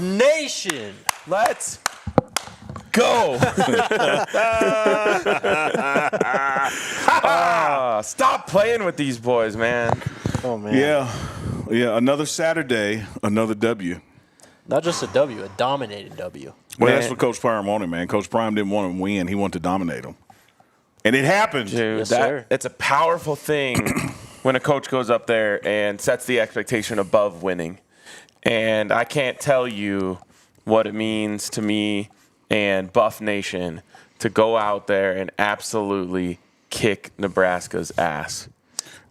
Nation. Let's go. Stop playing with these boys, man. Oh, man. Yeah. Another Saturday, another W. Not just a W, a dominated W. Well, Man. that's what Coach Prime wanted, man. Coach Prime didn't want to win. He wanted to dominate them. And it happened. Dude, Yes, sir. it's a powerful thing when a coach goes up there and sets the expectation above winning. And I can't tell you what it means to me and Buff Nation to go out there and absolutely kick Nebraska's ass.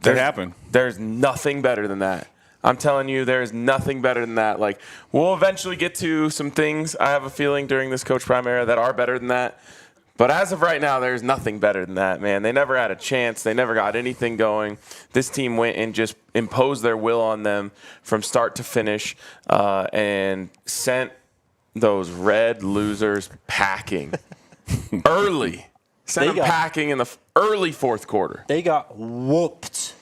That happened. There's nothing better than that. I'm telling you, there's nothing better than that. Like, we'll eventually get to some things, I have a feeling, during this Coach Prime era that are better than that. But as of right now, there's nothing better than that, man. They never had a chance. They never got anything going. This team went and just imposed their will on them from start to finish and sent those red losers packing early. Sent them packing in the early fourth quarter. They got whooped.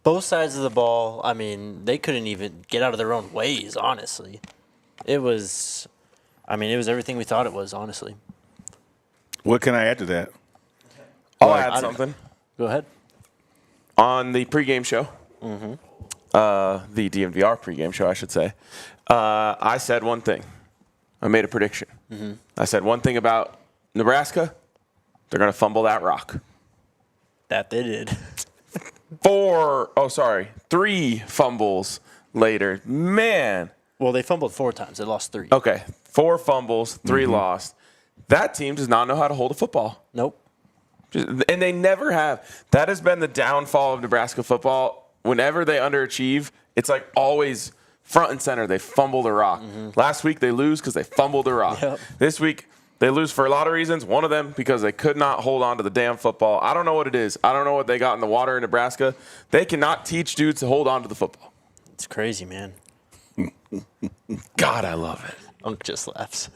Both sides of the ball. I mean, they couldn't even get out of their own ways, honestly. It was everything we thought it was, honestly. What can I add to that? I'll add something. Go ahead. On the pregame show, the DNVR pregame show, I should say, I said one thing. I made a prediction. I said one thing about Nebraska. They're going to fumble that rock. That they did. 3 fumbles later. Man. Well, they fumbled 4 times. They lost 3. Okay, 4 fumbles, 3 lost. That team does not know how to hold a football. Nope. And they never have. That has been the downfall of Nebraska football. Whenever they underachieve, it's like always front and center. They fumble the rock. Last week they lose because they fumbled the rock. Yep. This week they lose for a lot of reasons. One of them because they could not hold on to the damn football. I don't know what it is. I don't know what they got in the water in Nebraska. They cannot teach dudes to hold on to the football. It's crazy, man. God, I love it. Just laughs.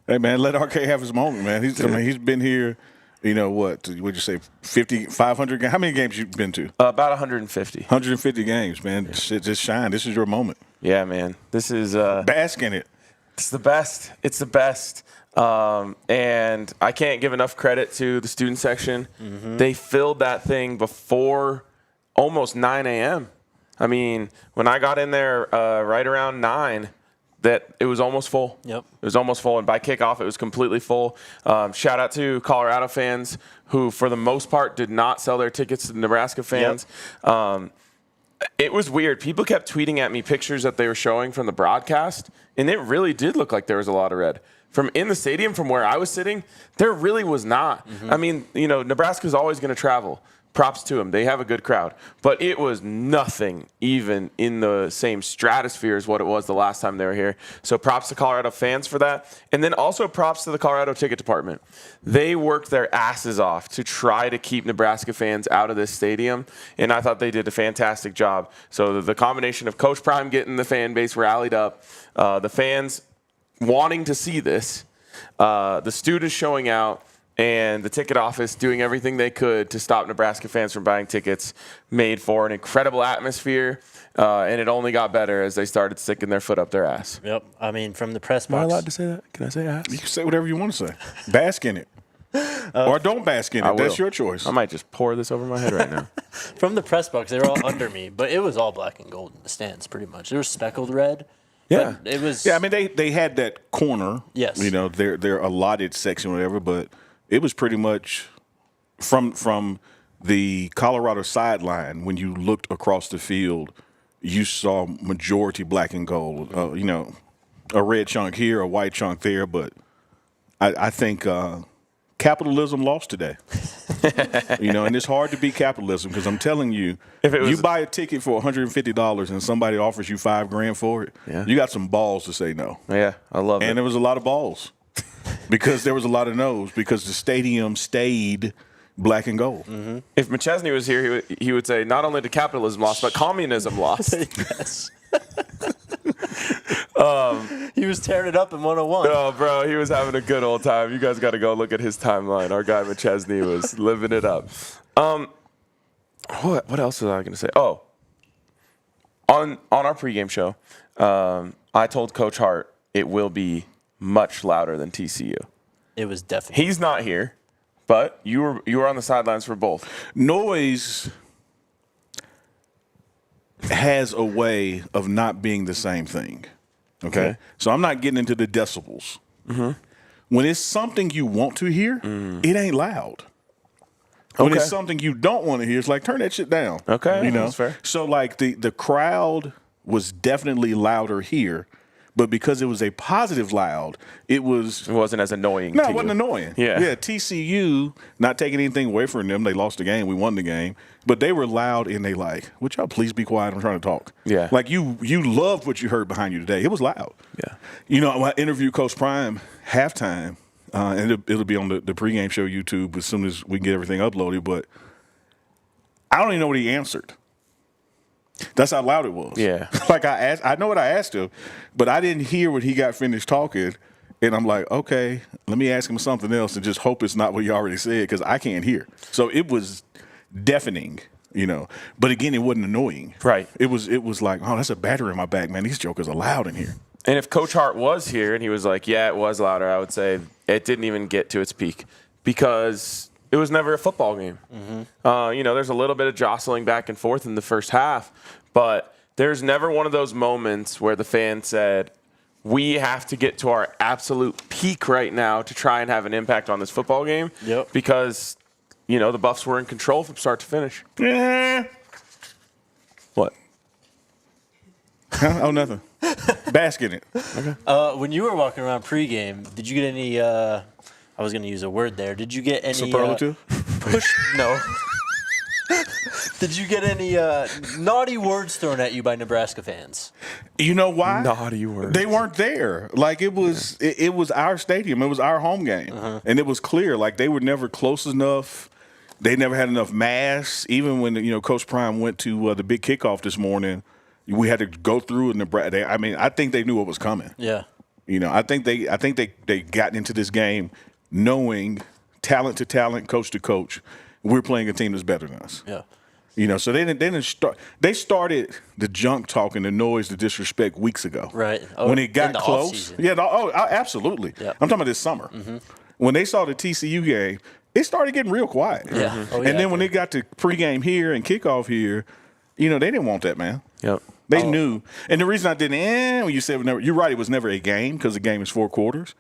Hey, man, let RK have his moment, man. He's been here, what'd you say, 50, 500 games? How many games you been to? About 150. 150 games, man. Yeah. Just shine. This is your moment. Yeah, man. This is bask in it. It's the best. It's the best. And I can't give enough credit to the student section. They filled that thing before almost 9 a.m. I mean, when I got in there right around 9, that it was almost full. Yep. It was almost full. And by kickoff, it was completely full. Shout out to Colorado fans who, for the most part, did not sell their tickets to the Nebraska fans. Yep. It was weird. People kept tweeting at me pictures that they were showing from the broadcast, and it really did look like there was a lot of red. From in the stadium, from where I was sitting, there really was not. I mean, Nebraska's always going to travel. Props to them. They have a good crowd. But it was nothing even in the same stratosphere as what it was the last time they were here. So props to Colorado fans for that. And then also props to the Colorado ticket department. They worked their asses off to try to keep Nebraska fans out of this stadium. And I thought they did a fantastic job. So the combination of Coach Prime getting the fan base rallied up, the fans wanting to see this, the students showing out, and the ticket office doing everything they could to stop Nebraska fans from buying tickets made for an incredible atmosphere, and it only got better as they started sticking their foot up their ass. Yep. I mean, from the press box. Am I allowed to say that? Can I say ass? You can say whatever you want to say. Bask in it. Or don't bask in it. That's your choice. I might just pour this over my head right now. From the press box, they were all under me, but it was all black and gold in the stands pretty much. It was speckled red. Yeah. It was. Yeah, I mean, they had that corner. Yes. Their allotted section or whatever, but it was pretty much from the Colorado sideline. When you looked across the field, you saw majority black and gold. A red chunk here, a white chunk there. But I think capitalism lost today. And it's hard to beat capitalism because I'm telling you, if you buy a ticket for $150 and somebody offers you $5,000 for it, you got some balls to say no. Yeah, I love it. And there was a lot of balls. Because there was a lot of no's, because the stadium stayed black and gold. If McChesney was here, he would say not only did capitalism lost, but communism lost. Yes. He was tearing it up in 101. Oh, bro, he was having a good old time. You guys got to go look at his timeline. Our guy McChesney was living it up. What else was I going to say? Oh, on our pregame show, I told Coach Hart it will be much louder than TCU. It was definitely. He's not here, but you were on the sidelines for both. Noise has a way of not being the same thing. Okay? So I'm not getting into the decibels. When it's something you want to hear, it ain't loud. When it's something you don't want to hear, it's like, turn that shit down. Okay, You know? that's fair. So, like, the crowd was definitely louder here, but because it was a positive loud, it wasn't as annoying. No, to it wasn't you. annoying. Yeah. TCU, not taking anything away from them. They lost the game. We won the game. But they were loud and they like, would y'all please be quiet? I'm trying to talk. Yeah. Like you loved what you heard behind you today. It was loud. Yeah. You know, I interviewed Coach Prime halftime, and it'll be on the pregame show YouTube as soon as we can get everything uploaded. But I don't even know what he answered. That's how loud it was. Yeah. Like I know what I asked him, but I didn't hear when he got finished talking. And I'm like, okay, let me ask him something else and just hope it's not what you already said because I can't hear. So it was deafening, you know. But again, it wasn't annoying. Right. It was like, oh, that's a battery in my back, man. These jokers are loud in here. And if Coach Hart was here and he was like, yeah, it was louder, I would say it didn't even get to its peak because it was never a football game. You know, there's a little bit of jostling back and forth in the first half, but there's never one of those moments where the fan said, we have to get to our absolute peak right now to try and have an impact on this football game. Yep. Because, you know, the Buffs were in control from start to finish. Yeah. What? Oh, nothing. Bask in it. When you were walking around pregame, did you get any? I was going to use a word there. Did you get any Superlative? push? No. Did you get any naughty words thrown at you by Nebraska fans? You know why? Naughty words. They weren't there. Like it was our stadium. It was our home game, and it was clear. Like they were never close enough. They never had enough mass. Even when Coach Prime went to the big kickoff this morning, we had to go through Nebraska. I mean, I think they knew what was coming. Yeah. I think they got into this game knowing talent to talent, coach to coach, we're playing a team that's better than us. Yeah. So they didn't start. They started the junk talking, the noise, the disrespect weeks ago. Right. When it in got the close. offseason. Yeah. Absolutely. Yeah. I'm talking about this summer. When they saw the TCU game, it started getting real quiet. Yeah. Oh, yeah, And then when it got to pregame here and kickoff here, they didn't want that, man. Yep. They knew. And the reason I didn't, when you said you're right, it was never a game because the game is 4 quarters.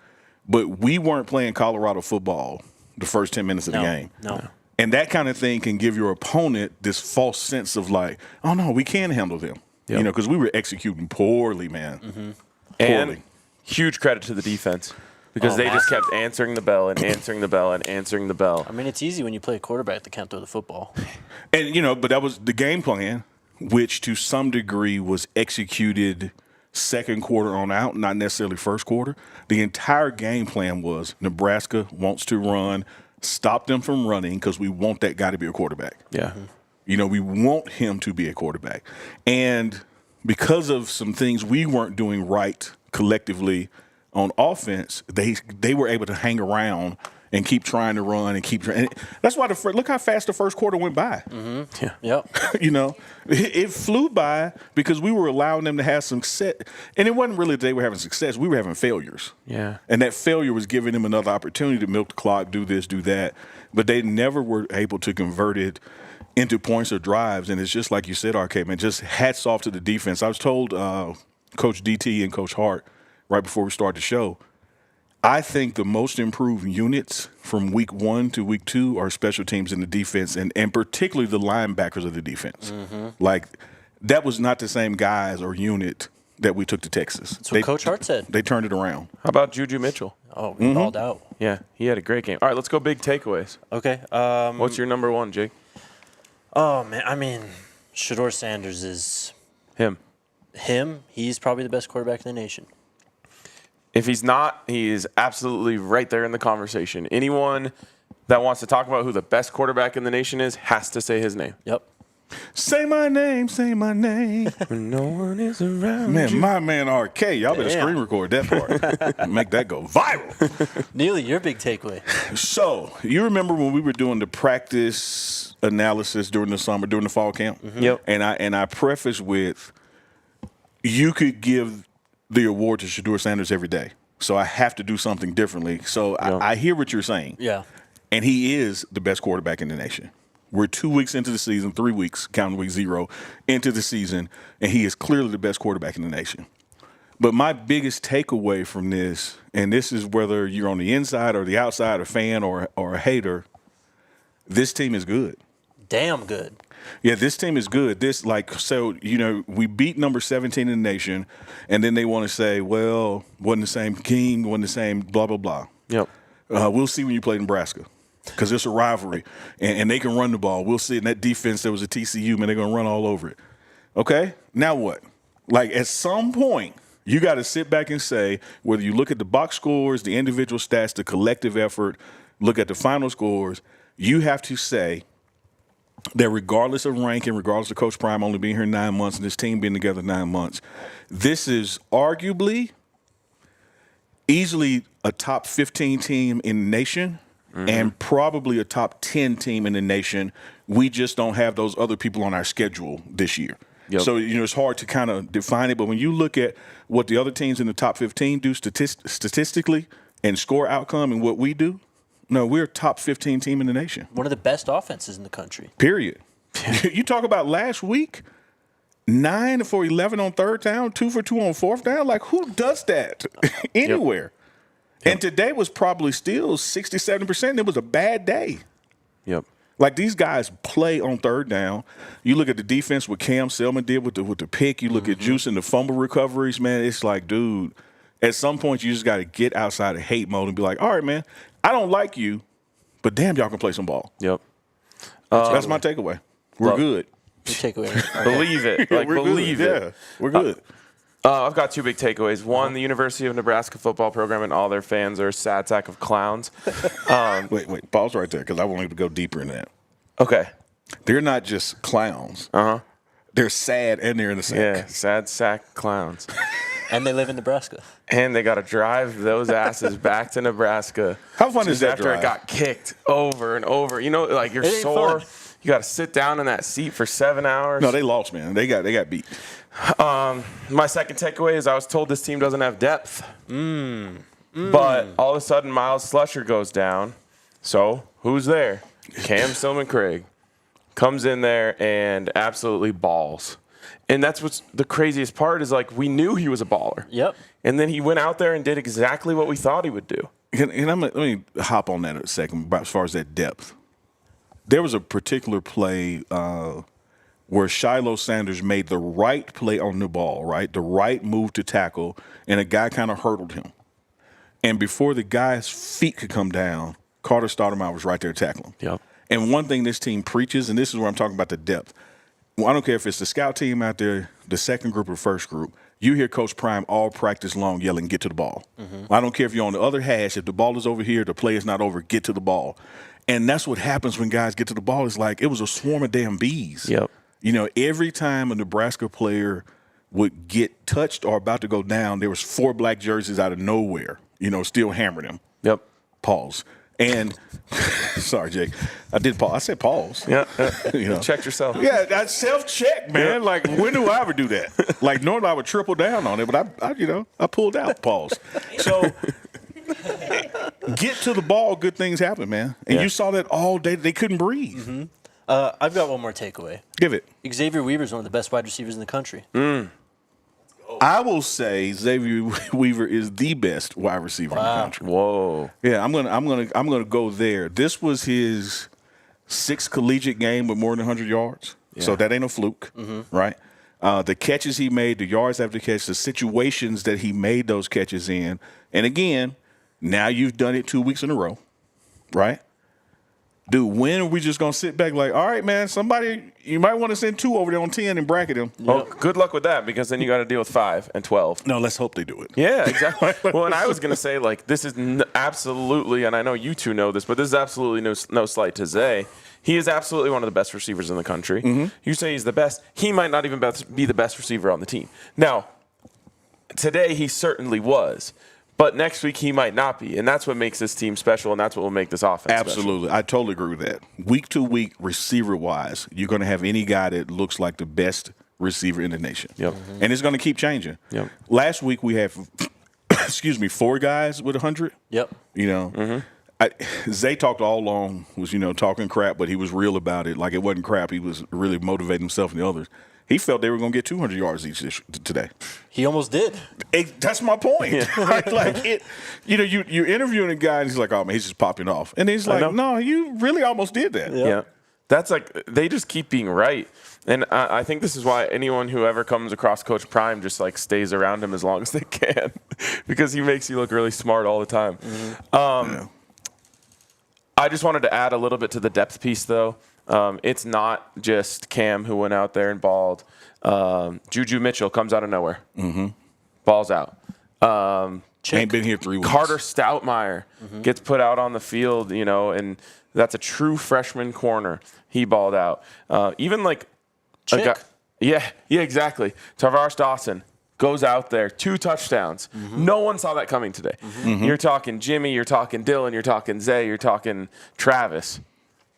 But we weren't playing Colorado football the first 10 minutes of the game. No. And that kind of thing can give your opponent this false sense of like, oh, no, we can handle them. Yep. Because we were executing poorly, man. Poorly. And huge credit to the defense because they just kept answering the bell and answering the bell and answering the bell. I mean, it's easy when you play a quarterback that can't throw the football. And, but that was the game plan, which to some degree was executed second quarter on out, not necessarily first quarter. The entire game plan was Nebraska wants to run, stop them from running because we want that guy to be a quarterback. Yeah. We want him to be a quarterback. And because of some things we weren't doing right collectively on offense, they were able to hang around and keep trying to run and keep trying. That's why look how fast the first quarter went by. Yeah. Yep. It flew by because we were allowing them to have some success. And it wasn't really that they were having success. We were having failures. Yeah. And that failure was giving them another opportunity to milk the clock, do this, do that. But they never were able to convert it into points or drives. And it's just like you said, RK, man, just hats off to the defense. I was told Coach DT and Coach Hart right before we started the show, I think the most improved units from week 1 to week 2 are special teams in the defense, and particularly the linebackers of the defense. Like, that was not the same guys or unit that we took to Texas. That's what Coach Hart said. They turned it around. How about Juju Mitchell? Oh, balled out. Yeah, he had a great game. All right, let's go big takeaways. Okay. What's your number one, Jake? Oh, man. I mean, Shedeur Sanders is Him. He's probably the best quarterback in the nation. If he's not, he is absolutely right there in the conversation. Anyone that wants to talk about who the best quarterback in the nation is has to say his name. Yep. Say my name, say my name. When no one is around Man, you. my man RK, y'all better Damn. screen record that part. Make that go viral. Neely, your big takeaway. So, you remember when we were doing the practice analysis during the summer, during the fall camp? Yep. And I preface with, you could give the award to Shedeur Sanders every day. So I have to do something differently. So I hear what you're saying. Yeah. And he is the best quarterback in the nation. We're 2 weeks into the season, 3 weeks, counting week 0, into the season, and he is clearly the best quarterback in the nation. But my biggest takeaway from this, and this is whether you're on the inside or the outside, a fan or a hater, this team is good. Damn good. Yeah, this team is good. We beat number 17 in the nation, and then they want to say, well, wasn't the same king, wasn't the same blah, blah, blah. Yep. We'll see when you play Nebraska because it's a rivalry, and they can run the ball. We'll see. In that defense, there was a TCU, man, they're going to run all over it. Okay, now what? Like, at some point, you got to sit back and say, whether you look at the box scores, the individual stats, the collective effort, look at the final scores, you have to say that regardless of ranking, regardless of Coach Prime only being here 9 months and this team being together 9 months, this is arguably easily a top 15 team in the nation and probably a top 10 team in the nation. We just don't have those other people on our schedule this year. Yep. So, it's hard to kind of define it. But when you look at what the other teams in the top 15 do statistically and score outcome and what we do, no, we're a top 15 team in the nation. One of the best offenses in the country. Period. You talk about last week, 9 for 11 on third down, 2 for 2 on fourth down. Like, who does that anywhere? Yep. And today was probably still 67%. It was a bad day. Yep. Like, these guys play on third down. You look at the defense, what Cam Selman did with the pick. You look at Juice and the fumble recoveries, man. It's like, dude, at some point you just got to get outside of hate mode and be like, all right, man, I don't like you, but damn, y'all can play some ball. Yep. That's my takeaway. We're good. Your takeaway. Believe it. Like, believe it. Yeah, we're good. I've got 2 big takeaways. One, the University of Nebraska football program and all their fans are a sad sack of clowns. Wait, pause right there because I want to go deeper in that. Okay. They're not just clowns. They're sad and they're in the sack. Yeah, sad sack clowns. And they live in Nebraska. And they got to drive those asses back to Nebraska. How fun is that after drive? it got kicked over and over. Like, you're sore. Fun. You got to sit down in that seat for 7 hours. No, they lost, man. They got beat. My second takeaway is I was told this team doesn't have depth. But all of a sudden, Miles Slusher goes down. So who's there? Cam Stillman-Craig comes in there and absolutely balls. And that's what's the craziest part is, like, we knew he was a baller. Yep. And then he went out there and did exactly what we thought he would do. And let me hop on that a second as far as that depth. There was a particular play where Shiloh Sanders made the right play on the ball, right? The right move to tackle, and a guy kind of hurdled him. And before the guy's feet could come down, Carter Stoudemire was right there tackling. Yep. And one thing this team preaches, and this is where I'm talking about the depth. Well, I don't care if it's the scout team out there, the second group or first group. You hear Coach Prime all practice long yelling, get to the ball. I don't care if you're on the other hash. If the ball is over here, the play is not over, get to the ball. And that's what happens when guys get to the ball. It's like it was a swarm of damn bees. Yep. Every time a Nebraska player would get touched or about to go down, there was 4 black jerseys out of nowhere, still hammering them. Yep. Pause. And sorry, Jake. I did pause. I said pause. Yeah. You Check yourself. Yeah, I self-check, man. Yep. Like, when do I ever do that? Like, normally I would triple down on it, but I pulled out. Pause. So, get to the ball, good things happen, man. And you saw that all day. They couldn't breathe. I've got one more takeaway. Give it. Xavier Weaver is one of the best wide receivers in the country. I will say Xavier Weaver is the best wide receiver in the country. Whoa. Yeah, I'm gonna go there. This was his 6th collegiate game with more than 100 yards. Yeah. So that ain't a fluke, right? The catches he made, the yards after the catch, the situations that he made those catches in. And again, now you've done it 2 weeks in a row, right? Dude, when are we just going to sit back like, all right, man, you might want to send 2 over there on 10 and bracket him. Well, good luck with that because then you got to deal with 5 and 12. No, let's hope they do it. Yeah, exactly. Well, and I was going to say, like, this is absolutely, and I know you two know this, but this is absolutely no slight to Zay. He is absolutely one of the best receivers in the country. You say he's the best. He might not even be the best receiver on the team. Now, today he certainly was. But next week he might not be, and that's what makes this team special, and that's what will make this offense Absolutely. special. I totally agree with that. Week to week, receiver-wise, you're going to have any guy that looks like the best receiver in the nation. Yep. And it's going to keep changing. Yep. Last week we had, 4 guys with 100. Yep. You know, Zay talked all along, was, talking crap, but he was real about it. Like, it wasn't crap. He was really motivating himself and the others. He felt they were going to get 200 yards each today. He almost did. That's my point. Right? You're interviewing a guy, and he's like, oh, man, he's just popping off. And he's like, no, you really almost did that. Yeah. That's like, they just keep being right. And I think this is why anyone who ever comes across Coach Prime just, like, stays around him as long as they can because he makes you look really smart all the time. I just wanted to add a little bit to the depth piece, though. It's not just Cam who went out there and balled. Juju Mitchell comes out of nowhere. Balls out. Ain't been here 3 weeks. Carter Stoutmeyer gets put out on the field, and that's a true freshman corner. He balled out. Even like a guy, yeah, exactly. Tavares Dawson goes out there, 2 touchdowns. No one saw that coming today. You're talking Jimmy, you're talking Dylan, you're talking Zay, you're talking Travis.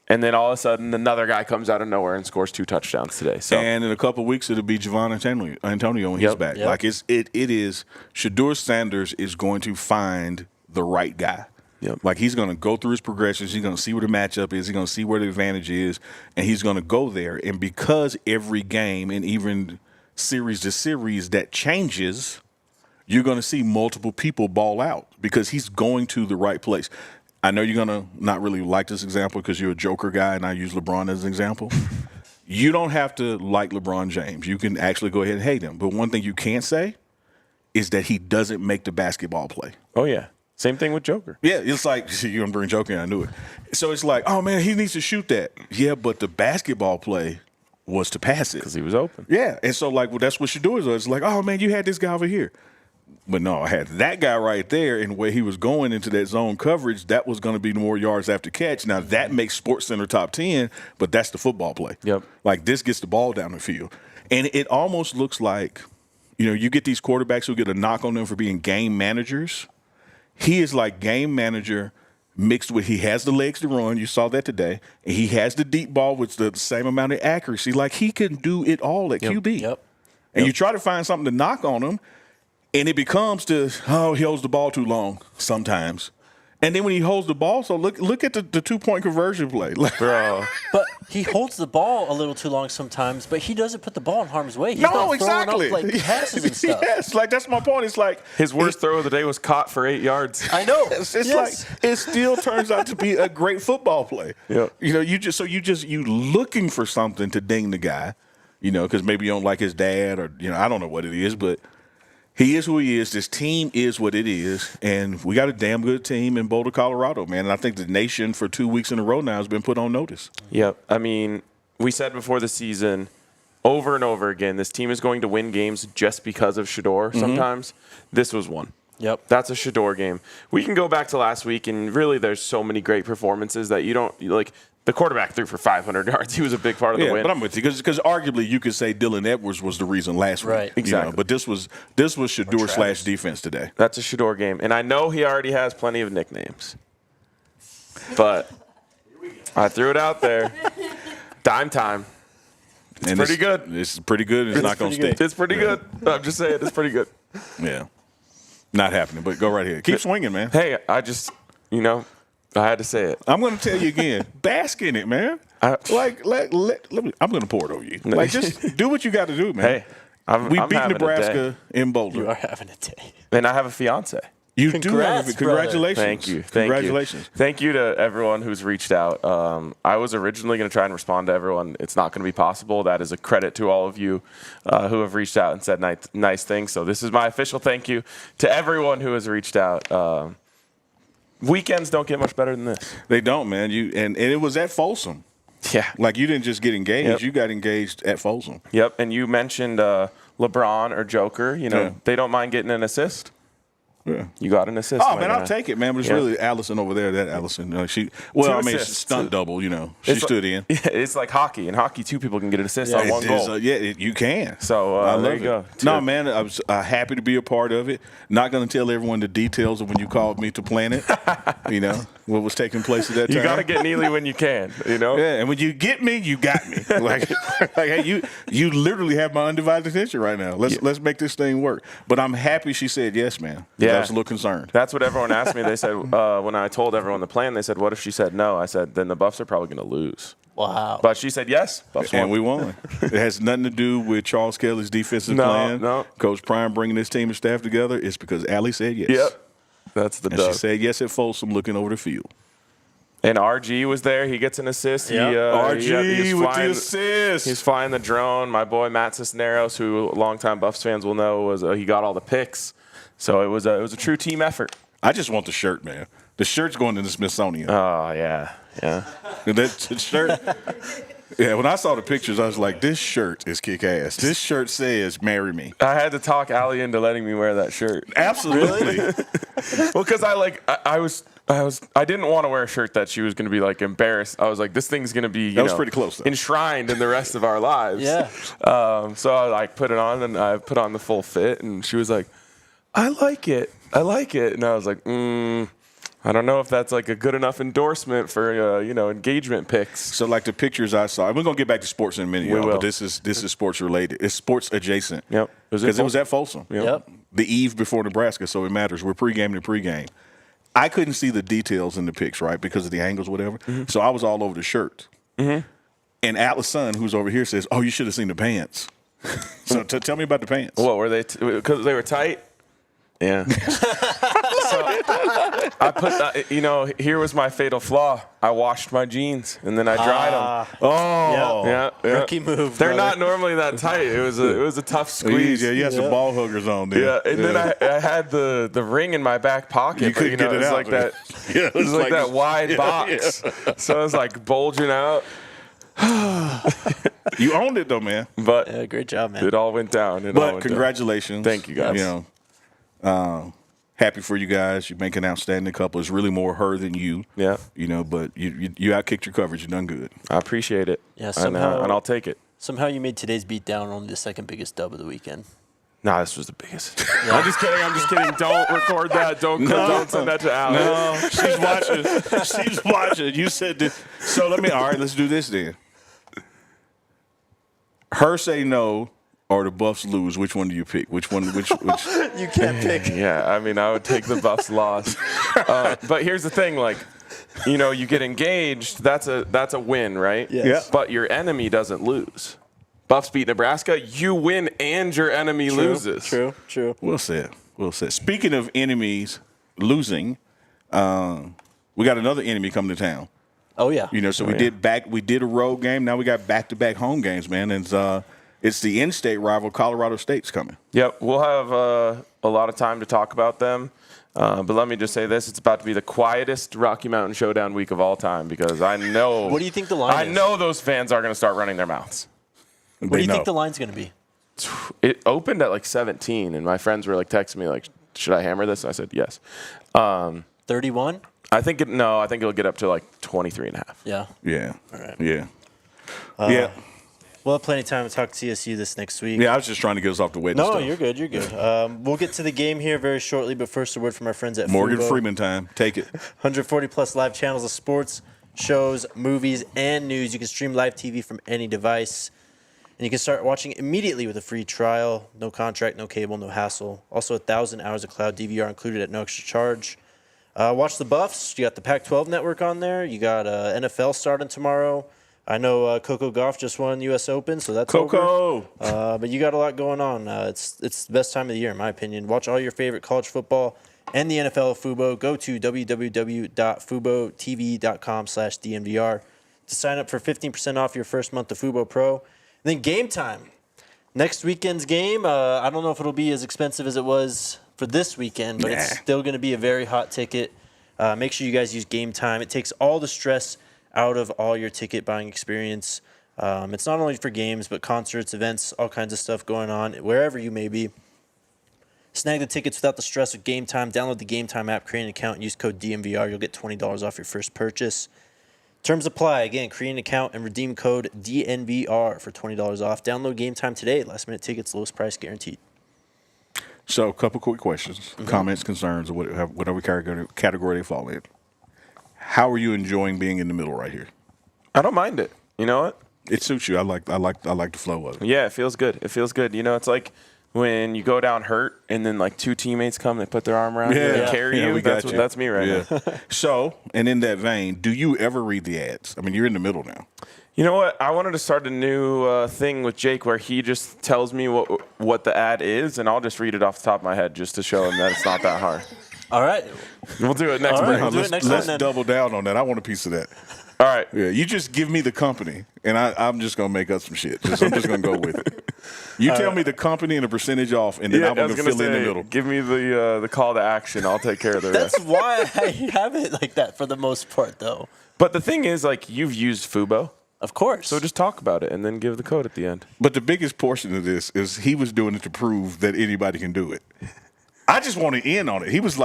And then all of a sudden, another guy comes out of nowhere and scores 2 touchdowns today. So, and in a couple of weeks, it'll be Javon Antonio when he's back. Like, it is Shedeur Sanders is going to find the right guy. Like, he's going to go through his progressions. He's going to see where the matchup is. He's going to see where the advantage is, and he's going to go there. And because every game and even series to series that changes, you're going to see multiple people ball out because he's going to the right place. I know you're going to not really like this example because you're a Joker guy, and I use LeBron as an example. You don't have to like LeBron James. You can actually go ahead and hate him. But one thing you can't say is that he doesn't make the basketball play. Oh, yeah. Same thing with Joker. Yeah, it's like, you're going to bring Joker in, I knew it. So it's like, oh, man, he needs to shoot that. Yeah, but the basketball play was to pass it. Because he was open. Yeah, and so, like, well, that's what Shedeur is. It's like, oh, man, you had this guy over here. But no, I had that guy right there, and where he was going into that zone coverage, that was going to be more yards after catch. Now, that makes SportsCenter top 10, but that's the football play. Like, this gets the ball down the field. And it almost looks like, you get these quarterbacks who get a knock on them for being game managers. He is like game manager mixed with he has the legs to run. You saw that today. And he has the deep ball with the same amount of accuracy. Like, he can do it all at QB. And you try to find something to knock on him, and it becomes he holds the ball too long sometimes. And then when he holds the ball, so look at the 2-point conversion play. Bro. But he holds the ball a little too long sometimes, but he doesn't put the ball in harm's way. He's No, not exactly. throwing up, like, passes and stuff. Yes, like, that's my point. It's like His worst throw of the day was caught for 8 yards. I know. It's like it still turns out to be a great football play. Yep. You looking for something to ding the guy, because maybe you don't like his dad or I don't know what it is, but he is who he is. This team is what it is, and we got a damn good team in Boulder, Colorado, man. And I think the nation for 2 weeks in a row now has been put on notice. Yep. I mean, we said before the season, over and over again, this team is going to win games just because of Shedeur sometimes. This was one. Yep. That's a Shedeur game. We can go back to last week, and really there's so many great performances that you don't – like, the quarterback threw for 500 yards. He was a big part of the win. But I'm with you because arguably you could say Dylan Edwards was the reason last week. Right. Exactly. But this was Shedeur / defense today. That's a Shedeur game. And I know he already has plenty of nicknames. But I threw it out there. Dime time. It's pretty good. It's pretty good. It's not going to stick. It's pretty good. I'm just saying, it's pretty good. Yeah. Not happening, but go right ahead. Keep swinging, man. Hey, I just, I had to say it. I'm going to tell you again, bask in it, man. I'm going to pour it over you. Like, just do what you got to do, man. Hey, I'm beat having Nebraska in Boulder. You are having a day. And I have a fiance. You Congrats, do have it. Congratulations. Thank you. Congratulations. Thank you to everyone who's reached out. I was originally going to try and respond to everyone. It's not going to be possible. That is a credit to all of you who have reached out and said nice things. So this is my official thank you to everyone who has reached out. Weekends don't get much better than this. They don't, man. And it was at Folsom. Yeah. Like, you didn't just get engaged. Yep. You got engaged at Folsom. Yep. And you mentioned LeBron or Joker. They don't mind getting an assist. Yeah. You got an assist. Oh, man, I'll take it, man. But it's really Allison over there. That Allison. She's stunt double, She stood in. Yeah, it's like hockey. In hockey, 2 people can get an assist on one goal. You can. So there you go. No, man, I was happy to be a part of it. Not going to tell everyone the details of when you called me to plan it, what was taking place at that time. You got to get Neely when you can, you know? Yeah, and when you get me, you got me. like hey, you literally have my undivided attention right now. Let's make this thing work. But I'm happy she said yes, man. Yeah. I was a little concerned. That's what everyone asked me. They said, when I told everyone the plan, they said, what if she said no? I said, then the Buffs are probably going to lose. Wow. But she said yes. Buffs won. And we won. It has nothing to do with Charles Kelly's defensive plan. No. Coach Prime bringing this team and staff together. It's because Allie said yes. Yep. That's the And dub. she said yes at Folsom looking over the field. And RG was there. He gets an assist. Yeah. RG with the assist. He's flying the drone. My boy Matt Cisneros, who longtime Buffs fans will know, was he got all the picks. So it was a true team effort. I just want the shirt, man. The shirt's going to the Smithsonian. Oh yeah. That shirt. Yeah, when I saw the pictures, I was like, this shirt is kick-ass. This shirt says, marry me. I had to talk Allie into letting me wear that shirt. Absolutely. Well, because I didn't want to wear a shirt that she was going to be like embarrassed. I was like, this thing's going to be That was pretty close, though. enshrined in the rest of our lives. Yeah. So I like put it on and I put on the full fit, and she was like, I like it, and I was like, I don't know if that's like a good enough endorsement for engagement pics. So, like the pictures I saw, and we're going to get back to sports in a minute, We y'all, will. but this is sports related. It's sports adjacent. Yep. Because it was at Folsom. Yep. The eve before Nebraska, so it matters. We're pre-game to pre-game. I couldn't see the details in the pics, right, because of the angles, whatever. Mm-hmm. So I was all over the shirt. Mm-hmm. And Atlas' son, who's over here, says, oh, you should have seen the pants. So tell me about the pants. What were they? Because they were tight. Yeah. So I put that. Here was my fatal flaw. I washed my jeans and then I dried them. Oh. Yeah. Rookie move. They're brother. not normally that tight. It was a tough squeeze. Yeah, you had some ball huggers on there. Yeah, and then I had the ring in my back pocket. You but, couldn't get it was out. like that. Yeah, It was like that wide box. So it was like bulging out. You owned it, though, man. But Yeah, great job, man. it all went down. But congratulations. Thank you, guys. You know, happy for you guys. You make an outstanding couple. It's really more her than you. Yeah. You know, but you outkicked your coverage. You done good. I appreciate it. Yeah, and somehow- I'll take it. Somehow you made today's beatdown only the second biggest dub of the weekend. Nah, this was the biggest. I'm just kidding. Don't record that. Don't send that to Alex. No, she's watching. You said this. So all right, let's do this then. Her say no or the Buffs lose. Which one do you pick? Which? You can't pick. Yeah, I mean, I would take the Buffs loss. But here's the thing, like, you get engaged, that's a win, right? Yes. Yeah. But your enemy doesn't lose. Buffs beat Nebraska, you win and your enemy loses. True. Well said. Speaking of enemies losing, we got another enemy coming to town. Oh, yeah. So we did a road game. Now we got back-to-back home games, man. And it's the in-state rival, Colorado State's coming. Yep, we'll have a lot of time to talk about them. But let me just say this. It's about to be the quietest Rocky Mountain Showdown week of all time because I know. What do you think the line is? I know those fans are going to start running their mouths. What do you think the line's going to be? It opened at like 17, and my friends were like texting me like, should I hammer this? I said yes. 31? I think it'll get up to like 23 and a half. Yeah. Yeah. All right. Yeah. Yeah. We'll have plenty of time to talk CSU this next week. Yeah, I was just trying to get us off the waiting No, stuff. you're good. We'll get to the game here very shortly, but first a word from our friends at Morgan Fubo. Freeman time. Take it. 140 plus live channels of sports, shows, movies, and news. You can stream live TV from any device. And you can start watching immediately with a free trial. No contract, no cable, no hassle. Also 1,000 hours of cloud DVR included at no extra charge. Watch the Buffs. You got the Pac-12 network on there. You got NFL starting tomorrow. I know Coco Gauff just won U.S. Open, so that's over. But you got a lot going on. It's the best time of the year, in my opinion. Watch all your favorite college football and the NFL at Fubo. Go to www.fubotv.com/DNVR to sign up for 15% off your first month of Fubo Pro. And then game time. Next weekend's game, I don't know if it'll be as expensive as it was for this weekend, but it's still going to be a very hot ticket. Make sure you guys use Game Time. It takes all the stress out of all your ticket buying experience. It's not only for games, but concerts, events, all kinds of stuff going on, wherever you may be. Snag the tickets without the stress of Game Time. Download the Game Time app, create an account, and use code DNVR. You'll get $20 off your first purchase. Terms apply. Again, create an account and redeem code DNVR for $20 off. Download Game Time today. Last minute tickets, lowest price guaranteed. So, a couple quick questions, comments, concerns, or whatever category they fall in. How are you enjoying being in the middle right here? I don't mind it. You know what? It suits you. I like the flow of it. Yeah, it feels good. It feels good. You know, it's like when you go down hurt and then like two teammates come, they put their arm around you and carry you. That's me right now. So, and in that vein, do you ever read the ads? I mean, you're in the middle now. You know what? I wanted to start a new thing with Jake where he just tells me what the ad is, and I'll just read it off the top of my head just to show him that it's not that hard. All right. We'll do it next All right, break. we'll do it next time Let's then. double down on that. I want a piece of that. All right. Yeah, you just give me the company, and I'm just going to make up some shit. I'm just going to go with it. You tell me the company and a percentage off, and then I'm going to fill in the middle. Give me the call to action. I'll take care of the rest. That's why I have it like that for the most part, though. But the thing is, like, you've used Fubo. Of course. So just talk about it and then give the code at the end. But the biggest portion of this is he was doing it to prove that anybody can do it. I just want to end on it. He was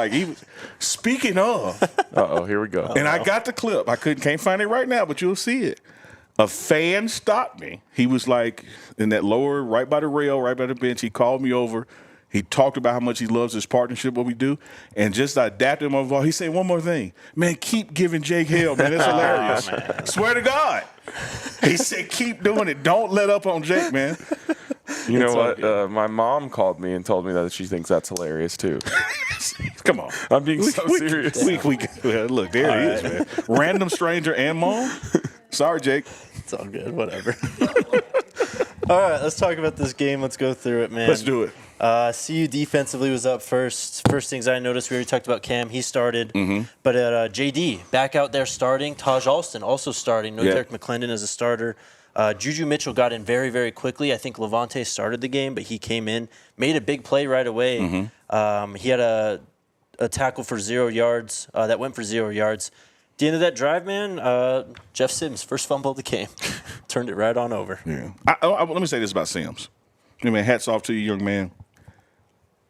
speaking of. Uh-oh, here we go. And I got the clip. I can't find it right now, but you'll see it. A fan stopped me. He was like in that lower, right by the rail, right by the bench. He called me over. He talked about how much he loves this partnership, what we do. And just I adapted him over. He said one more thing. Man, keep giving Jake hell, man. It's hilarious. Swear to God. He said, keep doing it. Don't let up on Jake, man. You know what? My mom called me and told me that she thinks that's hilarious, too. Come on. I'm being so serious. Look, there he is, man. Random stranger and mom. Sorry, Jake. It's all good. Whatever. All right, let's talk about this game. Let's go through it, man. Let's do it. CU defensively was up first. First things I noticed, we already talked about Cam. He started. But JD, back out there starting. Taj Alston also starting. No Derek McClendon as a starter. Juju Mitchell got in very, very quickly. I think Levante started the game, but he came in, made a big play right away. He had a tackle for 0 yards that went for 0 yards. At the end of that drive, man, Jeff Sims, first fumble of the game, turned it right on over. Yeah. Let me say this about Sims. I mean, hats off to you, young man.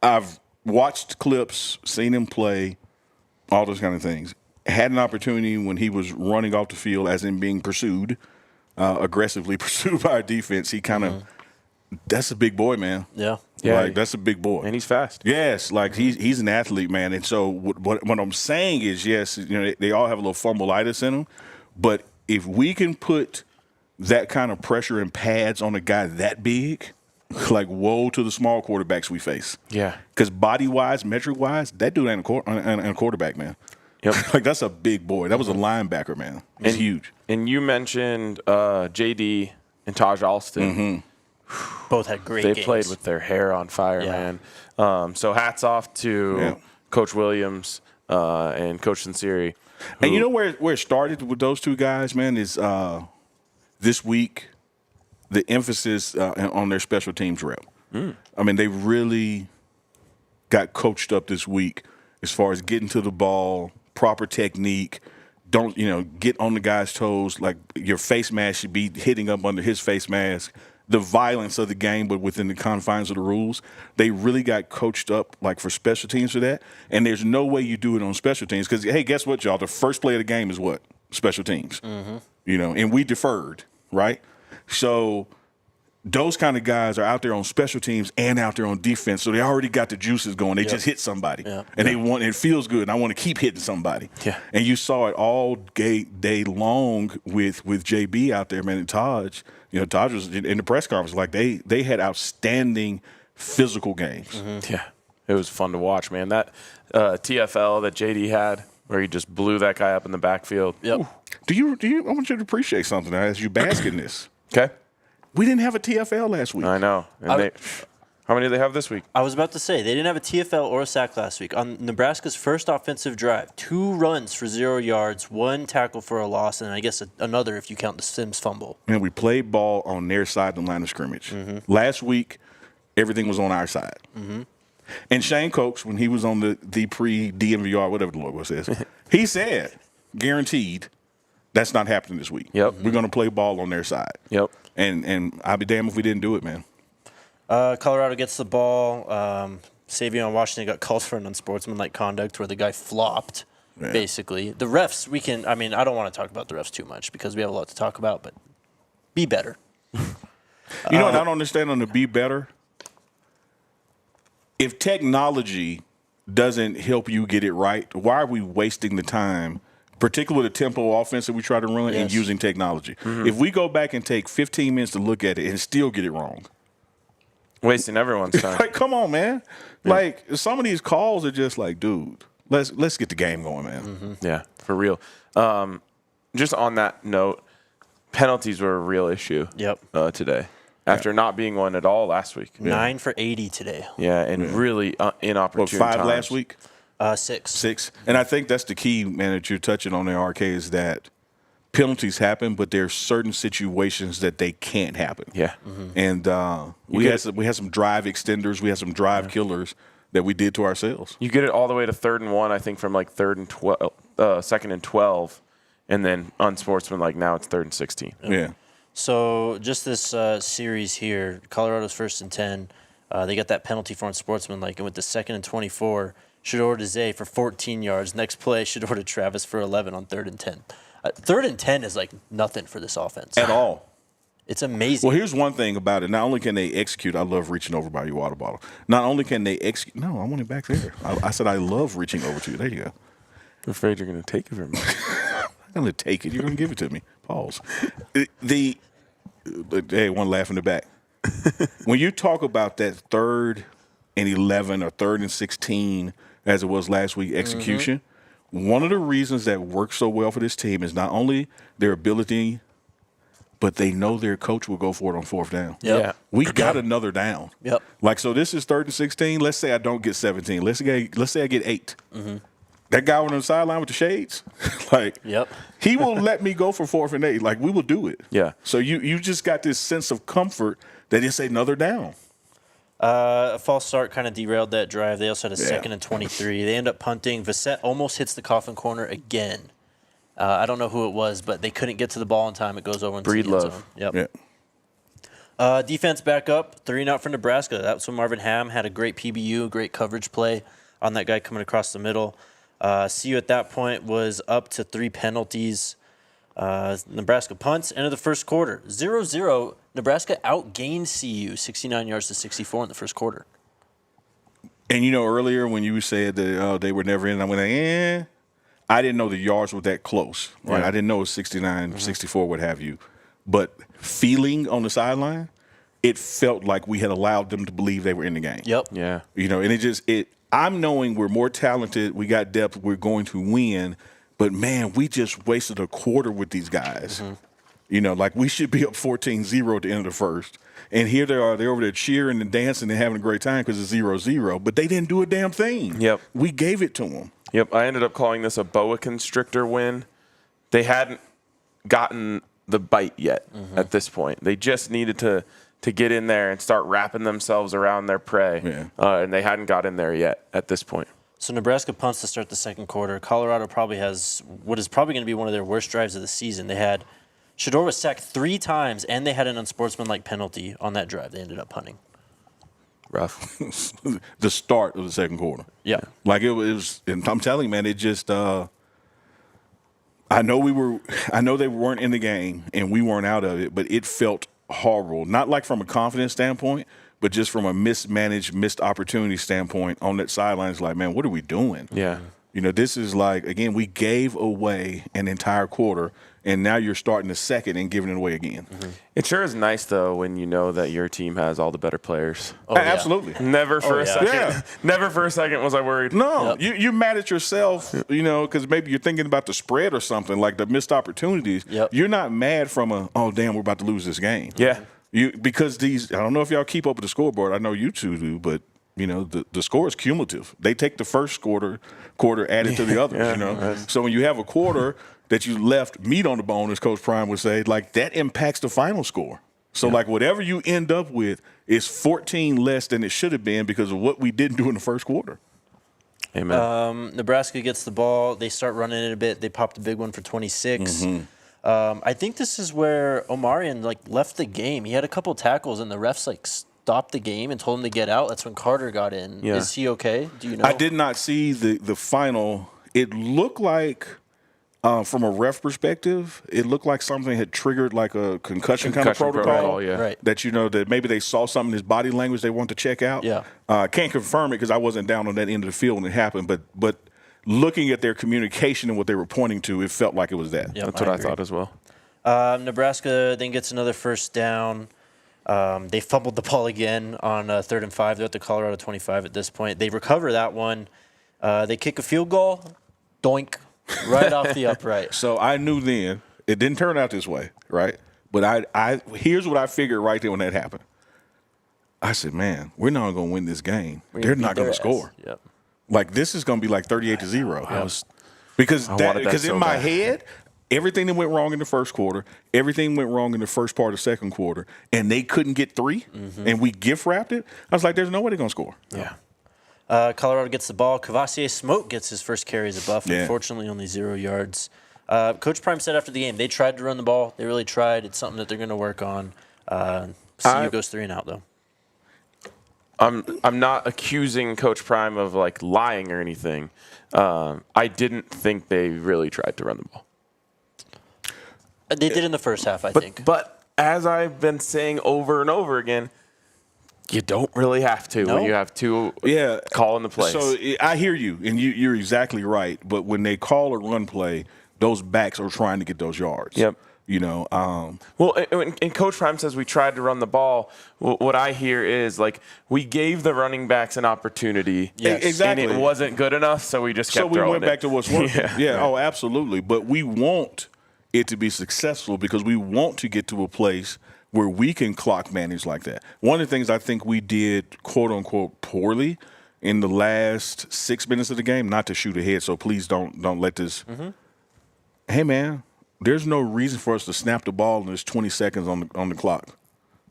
I've watched clips, seen him play, all those kind of things. Had an opportunity when he was running off the field, as in being pursued, aggressively pursued by our defense. He kind of, that's a big boy, man. Yeah. Like, that's a big boy. And he's fast. Yes, like he's an athlete, man. And so what I'm saying is, yes, you know, they all have a little fumbleitis in them, but if we can put that kind of pressure and pads on a guy that big, like woe to the small quarterbacks we face. Yeah. Because body-wise, metric-wise, that dude ain't a quarterback, man. Yep. Like, that's a big boy. That was a linebacker, man. He's huge. And you mentioned JD and Taj Alston. Both had great They games. played with their hair on fire, man. So hats off to Coach Williams and Coach Sinceri. And you know where it started with those two guys, man, is this week, the emphasis on their special teams rep. I mean, they really got coached up this week as far as getting to the ball, proper technique. Don't, get on the guy's toes. Like, your face mask should be hitting up under his face mask. The violence of the game, but within the confines of the rules. They really got coached up, like, for special teams for that. And there's no way you do it on special teams because, hey, guess what, y'all? The first play of the game is what? Special teams. And we deferred, right? So those kind of guys are out there on special teams and out there on defense. So they already got the juices going. They just hit somebody. And they want, it feels good. And I want to keep hitting somebody. And you saw it all day long with JB out there, man, and Taj. Taj was in the press conference. Like, they had outstanding physical games. Yeah. It was fun to watch, man. That TFL that JD had where he just blew that guy up in the backfield. Yep. Do you? I want you to appreciate something as you bask in this. Okay. We didn't have a TFL last week. I know. And how many do they have this week? I was about to say, they didn't have a TFL or a sack last week. On Nebraska's first offensive drive, 2 runs for 0 yards, 1 tackle for a loss, and I guess another if you count the Sims fumble. And we played ball on their side of the line of scrimmage. Last week, everything was on our side. And Shane Cokes, when he was on the pre-DNVR, whatever the Lord was says, he said, guaranteed, that's not happening this week. Yep. We're going to play ball on their side. Yep. And I'll be damned if we didn't do it, man. Colorado gets the ball. Savion Washington got called for an unsportsmanlike conduct where the guy flopped, basically. The refs, I don't want to talk about the refs too much because we have a lot to talk about, but be better. You know what I don't understand on the be better? If technology doesn't help you get it right, why are we wasting the time particularly the tempo offense that we try to run and using technology. If we go back and take 15 minutes to look at it and still get it wrong, Wasting everyone's time. like, come on, man. Like, some of these calls are just like, dude, let's get the game going, man. Yeah, for real. Just on that note, penalties were a real issue today after not being one at all last week. 9 for 80 today. Yeah, and really inopportune What, 5 times. last week? 6. 6. And I think that's the key, man, that you're touching on there, RK, is that penalties happen, but there are certain situations that they can't happen. Yeah. And we had some drive extenders, we had some drive killers that we did to ourselves. You get it all the way to 3rd and 1, I think, from like 2nd and 12, and then unsportsmanlike now it's 3rd and 16. Yeah. So just this series here, Colorado's 1st and 10. They got that penalty for unsportsmanlike, and with the 2nd and 24, Shedeur to Zay for 14 yards. Next play, Shedeur to Travis for 11 on 3rd and 10. 3rd and 10 is like nothing for this offense. At all. It's amazing. Well, here's one thing about it. Not only can they execute, I love reaching over by your water bottle. Not only can they execute. No, I want it back there. I said I love reaching over to you. There you go. I'm afraid you're going to take it from me. I'm going to take it. You're going to give it to me. Pause. Hey, one laugh in the back. When you talk about that 3rd and 11 or 3rd and 16, as it was last week, execution, one of the reasons that works so well for this team is not only their ability, but they know their coach will go for it on 4th down. Yep. Yeah. We got another down. Yep. Like, so this is 3rd and 16. Let's say I don't get 17. Let's say I get 8. That guy on the sideline with the shades, like, he will let me go for 4th and 8. Like, we will do it. Yeah. So you just got this sense of comfort that it's another down. A false start kind of derailed that drive. They also had a 2nd and 23. They end up punting. Vissette almost hits the coffin corner again. I don't know who it was, but they couldn't get to the ball in time. It goes over into the end zone. Yep. Yeah. Defense back up, 3 and out for Nebraska. That's when Marvin Ham had a great PBU, great coverage play on that guy coming across the middle. CU at that point was up to 3 penalties. Nebraska punts, end of the first quarter. 0-0. Nebraska outgained CU 69 yards to 64 in the first quarter. And, you know, earlier when you said that they were never in, I went, I didn't know the yards were that close. Right? I didn't know it was 69, 64, what have you. But feeling on the sideline, it felt like we had allowed them to believe they were in the game. Yep. Yeah. You know, and I'm knowing we're more talented, we got depth, we're going to win, but, man, we just wasted a quarter with these guys. You know, like, we should be up 14-0 at the end of the first. And here they are. They're over there cheering and dancing and having a great time because it's 0-0. But they didn't do a damn thing. Yep. We gave it to them. Yep. I ended up calling this a boa constrictor win. They hadn't gotten the bite yet at this point. They just needed to get in there and start wrapping themselves around their prey. Yeah. And they hadn't got in there yet at this point. So Nebraska punts to start the second quarter. Colorado probably has what is probably going to be one of their worst drives of the season. They had Shedeur was sacked 3 times, and they had an unsportsmanlike penalty on that drive. They ended up punting. Rough. The start of the second quarter. Yeah. Like, it was, and I'm telling you, man, it just, I know they weren't in the game and we weren't out of it, but it felt horrible. Not like from a confidence standpoint, but just from a mismanaged, missed opportunity standpoint on that sideline. It's like, man, what are we doing? Yeah. You know, this is like, again, we gave away an entire quarter, and now you're starting the second and giving it away again. It sure is nice, though, when you know that your team has all the better players. Oh, yeah. Absolutely. Never for a second. Yeah. Never for a second was I worried. No, you're mad at yourself, you know, because maybe you're thinking about the spread or something, like the missed opportunities. Yep. You're not mad from oh, damn, we're about to lose this game. Yeah. Because I don't know if y'all keep up with the scoreboard. I know you two do, but, you know, the score is cumulative. They take the first quarter, add it to the others, you know. So when you have a quarter that you left meat on the bone, as Coach Prime would say, like, that impacts the final score. So, like, whatever you end up with is 14 less than it should have been because of what we didn't do in the first quarter. Amen. Nebraska gets the ball. They start running it a bit. They popped a big one for 26. I think this is where Omarion, like, left the game. He had a couple tackles, and the refs, like, stopped the game and told him to get out. That's when Carter got in. Yeah. Is he okay? Do you know? I did not see the final. It looked like, from a ref perspective, it looked like something had triggered like a concussion kind of protocol. Yeah. Right. That, you know, that maybe they saw something in his body language they wanted to check out. Yeah. Can't confirm it because I wasn't down on that end of the field when it happened. But looking at their communication and what they were pointing to, it felt like it was that. Yep, That's what I agree. thought as well. Nebraska then gets another first down. They fumbled the ball again on 3rd and 5. They're at the Colorado 25 at this point. They recover that one. They kick a field goal. Doink. Right off the upright. So I knew then it didn't turn out this way, right? But I here's what I figured right there when that happened. I said, man, we're not going to win this game. They're not going to score. Yep. Like, this is going to be like 38-0. Because wanted that so in my bad. head, everything that went wrong in the first quarter, everything went wrong in the first part of the second quarter, and they couldn't get 3, and we gift wrapped it. I was like, there's no way they're going to score. Yeah. Colorado gets the ball. Cavassier Smoke gets his first carry as a Buff. Yeah. Unfortunately, only 0 yards. Coach Prime said after the game, they tried to run the ball. They really tried. It's something that they're going to work on. CU goes 3 and out, though. I'm not accusing Coach Prime of like lying or anything. I didn't think they really tried to run the ball. They did in the first half, I think. But as I've been saying over and over again, you don't really have to when you have two calling the plays. So I hear you, and you're exactly right. But when they call a run play, those backs are trying to get those yards. Yep. You know, Well, and Coach Prime says we tried to run the ball. What I hear is like we gave the running backs an opportunity, Yes. Exactly. and it wasn't good enough, so we just kept so we throwing went it. back to what's working. Yeah. Oh, absolutely. But we want it to be successful because we want to get to a place where we can clock manage like that. One of the things I think we did, quote unquote, poorly in the last 6 minutes of the game, not to shoot ahead, so please don't let this. Hey, man, there's no reason for us to snap the ball and there's 20 seconds on the clock.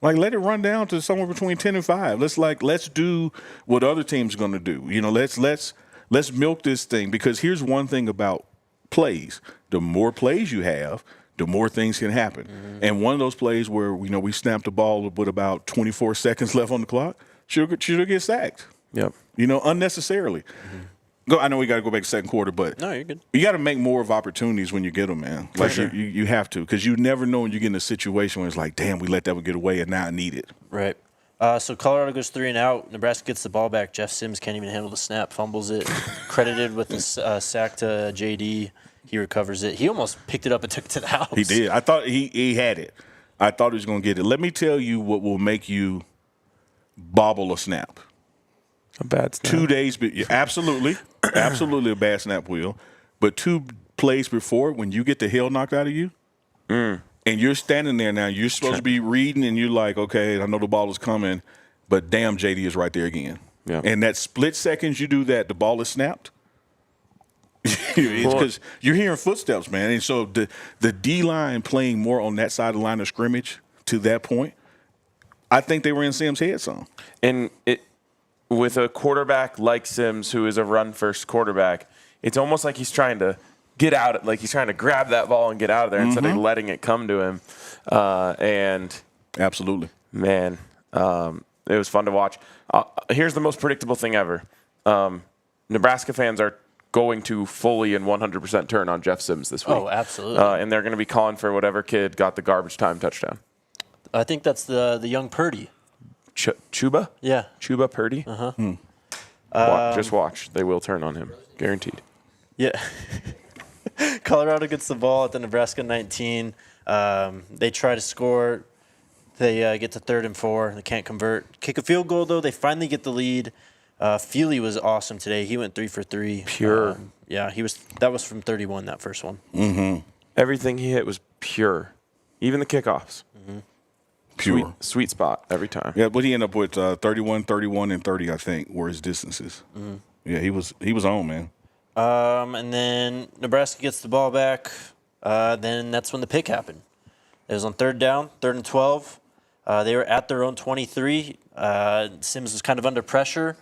Like, let it run down to somewhere between 10 and 5. Let's do what other teams are going to do. You know, let's milk this thing, because here's one thing about plays. The more plays you have, the more things can happen. And one of those plays where, you know, we snapped the ball with about 24 seconds left on the clock, should get sacked. Yep. You know, unnecessarily. I know we got to go back to second quarter, but No, you're good. you got to make more of opportunities when you get them, man. Like you have to, because you never know when you get in a situation where it's like, damn, we let that one get away, and now I need it. Right. So Colorado goes 3 and out. Nebraska gets the ball back. Jeff Sims can't even handle the snap, fumbles it. Credited with the sack to JD. He recovers it. He almost picked it up and took it to the house. He did. I thought he had it. I thought he was going to get it. Let me tell you what will make you bobble a snap. A bad snap. 2 days, absolutely a bad snap will. But 2 plays before, when you get the hell knocked out of you, and you're standing there now, you're supposed to be reading, and you're like, okay, I know the ball is coming, but damn, JD is right there again. Yeah. And that split seconds you do that, the ball is snapped. It's because you're hearing footsteps, man. And so the D-line playing more on that side of the line of scrimmage to that point, I think they were in Sims' head some. And with a quarterback like Sims, who is a run-first quarterback, it's almost like he's trying to get out, like he's trying to grab that ball and get out of there instead of letting it come to him. And Absolutely. man, it was fun to watch. Here's the most predictable thing ever. Nebraska fans are going to fully and 100% turn on Jeff Sims this week. Oh, absolutely. And they're going to be calling for whatever kid got the garbage time touchdown. I think that's the young Purdy. Chuba? Yeah. Chuba Purdy? Just watch. They will turn on him. Guaranteed. Yeah. Colorado gets the ball at the Nebraska 19. They try to score. They get to 3rd and 4. They can't convert. Kick a field goal, though. They finally get the lead. Feely was awesome today. He went 3 for 3. Pure. Yeah, that was from 31, that first one. Everything he hit was pure. Even the kickoffs. Pure. Sweet spot every time. Yeah, but he ended up with 31, 31, and 30, I think, were his distances. Yeah, he was on, man. And then Nebraska gets the ball back. Then that's when the pick happened. It was on 3rd down, 3rd and 12. They were at their own 23. Sims was kind of under pressure.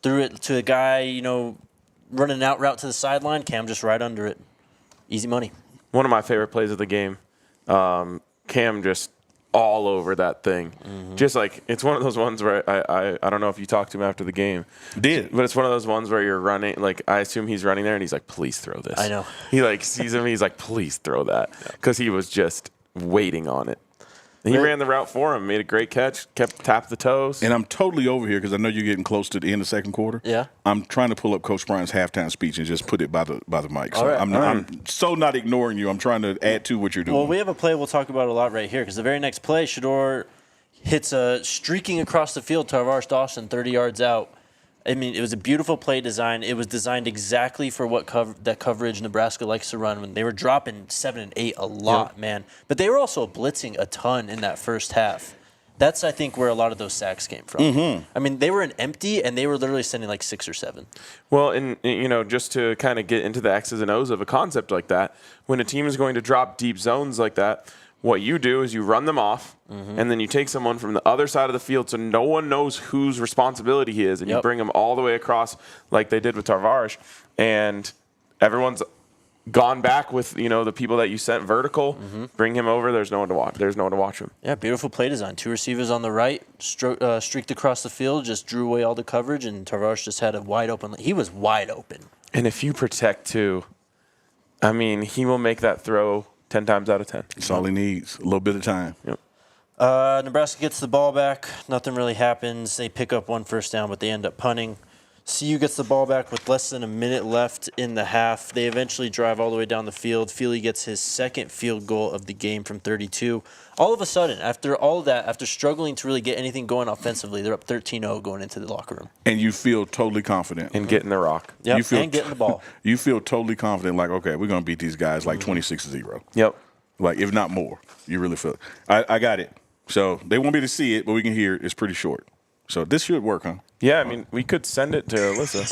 Threw it to a guy, running an out route to the sideline. Cam just right under it. Easy money. One of my favorite plays of the game. Cam just all over that thing. Just like, it's one of those ones where I don't know if you talked to him after the game. Did. But it's one of those ones where you're running, like, I assume he's running there and he's like, please throw this. I know. He like sees him, he's like, please throw that. Because he was just waiting on it. And he ran the route for him, made a great catch, tapped the toes. And I'm totally over here because I know you're getting close to the end of the second quarter. Yeah. I'm trying to pull up Coach Bryant's halftime speech and just put it by the mic. So All right. I'm so not ignoring you. I'm trying to add to what you're doing. Well, we have a play we'll talk about a lot right here because the very next play, Shedeur hits a streaking across the field, Tarvaris Dawson, 30 yards out. I mean, it was a beautiful play design. It was designed exactly for what that coverage Nebraska likes to run. When they were dropping 7 and 8 a lot, man. But they were also blitzing a ton in that first half. That's, I think, where a lot of those sacks came from. Mm-hmm. I mean, they were an empty, and they were literally sending like 6 or 7. Well, and, just to kind of get into the X's and O's of a concept like that, when a team is going to drop deep zones like that, what you do is you run them off, and then you take someone from the other side of the field so no one knows whose responsibility he is, and you bring them all the way across like they did with Tarvaris, and everyone's gone back with the people that you sent vertical. Bring him over. There's no one to watch. There's no one to watch him. Yeah, beautiful play design. 2 receivers on the right, streaked across the field, just drew away all the coverage, and Tarvaris just had a wide open. He was wide open. And if you protect too, I mean, he will make that throw 10 times out of 10. That's all he needs. A little bit of time. Yep. Nebraska gets the ball back. Nothing really happens. They pick up 1 first down, but they end up punting. CU gets the ball back with less than a minute left in the half. They eventually drive all the way down the field. Feely gets his second field goal of the game from 32. All of a sudden, after all of that, after struggling to really get anything going offensively, they're up 13-0 going into the locker room. And you feel totally confident. And getting the rock. Yep, and getting the ball. You feel totally confident, like, okay, we're going to beat these guys like 26-0. Yep. Like, if not more. You really feel it. I got it. So they won't be able to see it, but we can hear it. It's pretty short. So this should work, huh? Yeah, I mean, we could send it to Alyssa.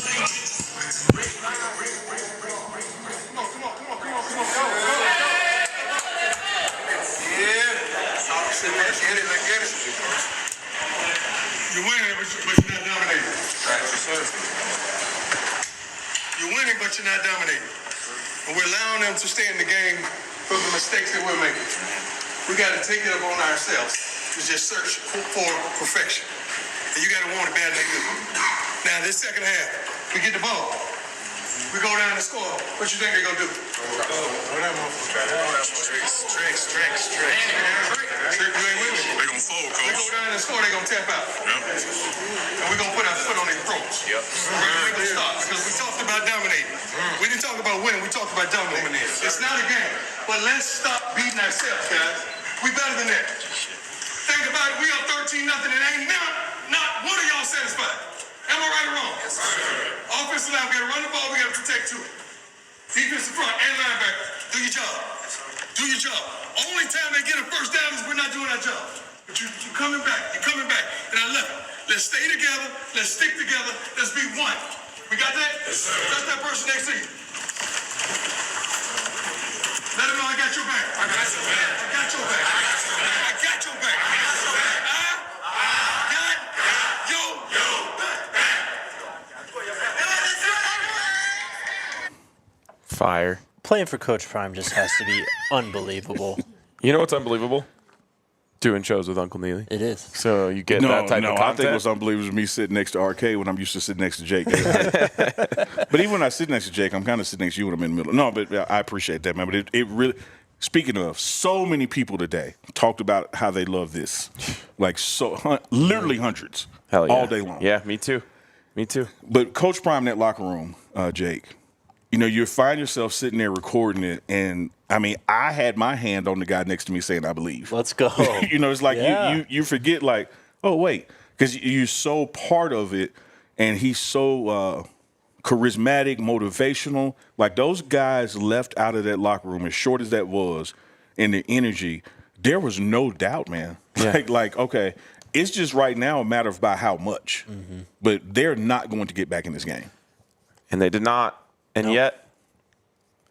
You're winning, but you're not dominating. You're winning, but you're not dominating. And we're allowing them to stay in the game for the mistakes that we're making. We got to take it up on ourselves to just search for perfection. And you got to want it bad like this. Now, this second half, we get the ball. We go down and score. What you think they're going to do? Tricks. You ain't with me. They're going to fold, We go Coach. down and score, they're going to tap out. And we're going to put our foot on their throats. We're going to stop because we talked about dominating. We didn't talk about winning, we talked about dominating. It's not a game. But let's stop beating ourselves, guys. We better than that. Think about it. We are 13-0 and ain't not one of y'all satisfied. Am I right or wrong? Yes, sir. Offensive line, we got to run the ball, we got to protect too. Defensive front and linebacker, do your job. Do your job. Only time they get a first down is we're not doing our job. But you're coming back. And I love it. Let's stay together. Let's stick together. Let's be one. We got that? Yes, sir. That's that person next to you. Let him know I got your back. I got your back. I got your back. I got your back. I got your back. Fire. Playing for Coach Prime just has to be unbelievable. You know what's unbelievable? Doing shows with Uncle Neely. It is. So you get that type of I content. think what's unbelievable is me sitting next to RK when I'm used to sitting next to Jake. But even when I sit next to Jake, I'm kind of sitting next to you when I'm in the middle. No, but I appreciate that, man. But it really, speaking of, so many people today talked about how they love this. Like, literally hundreds. Hell yeah. All day long. Yeah, me too. But Coach Prime in that locker room, Jake, you find yourself sitting there recording it, and I mean, I had my hand on the guy next to me saying, "I believe." Let's go. It's like Yeah. you forget, like, oh wait, because you're so part of it, and he's so charismatic, motivational. Like those guys left out of that locker room, as short as that was, and the energy, there was no doubt, man. Yeah. Like okay, it's just right now a matter of by how much, but they're not going to get back in this game. And they did not. And yet,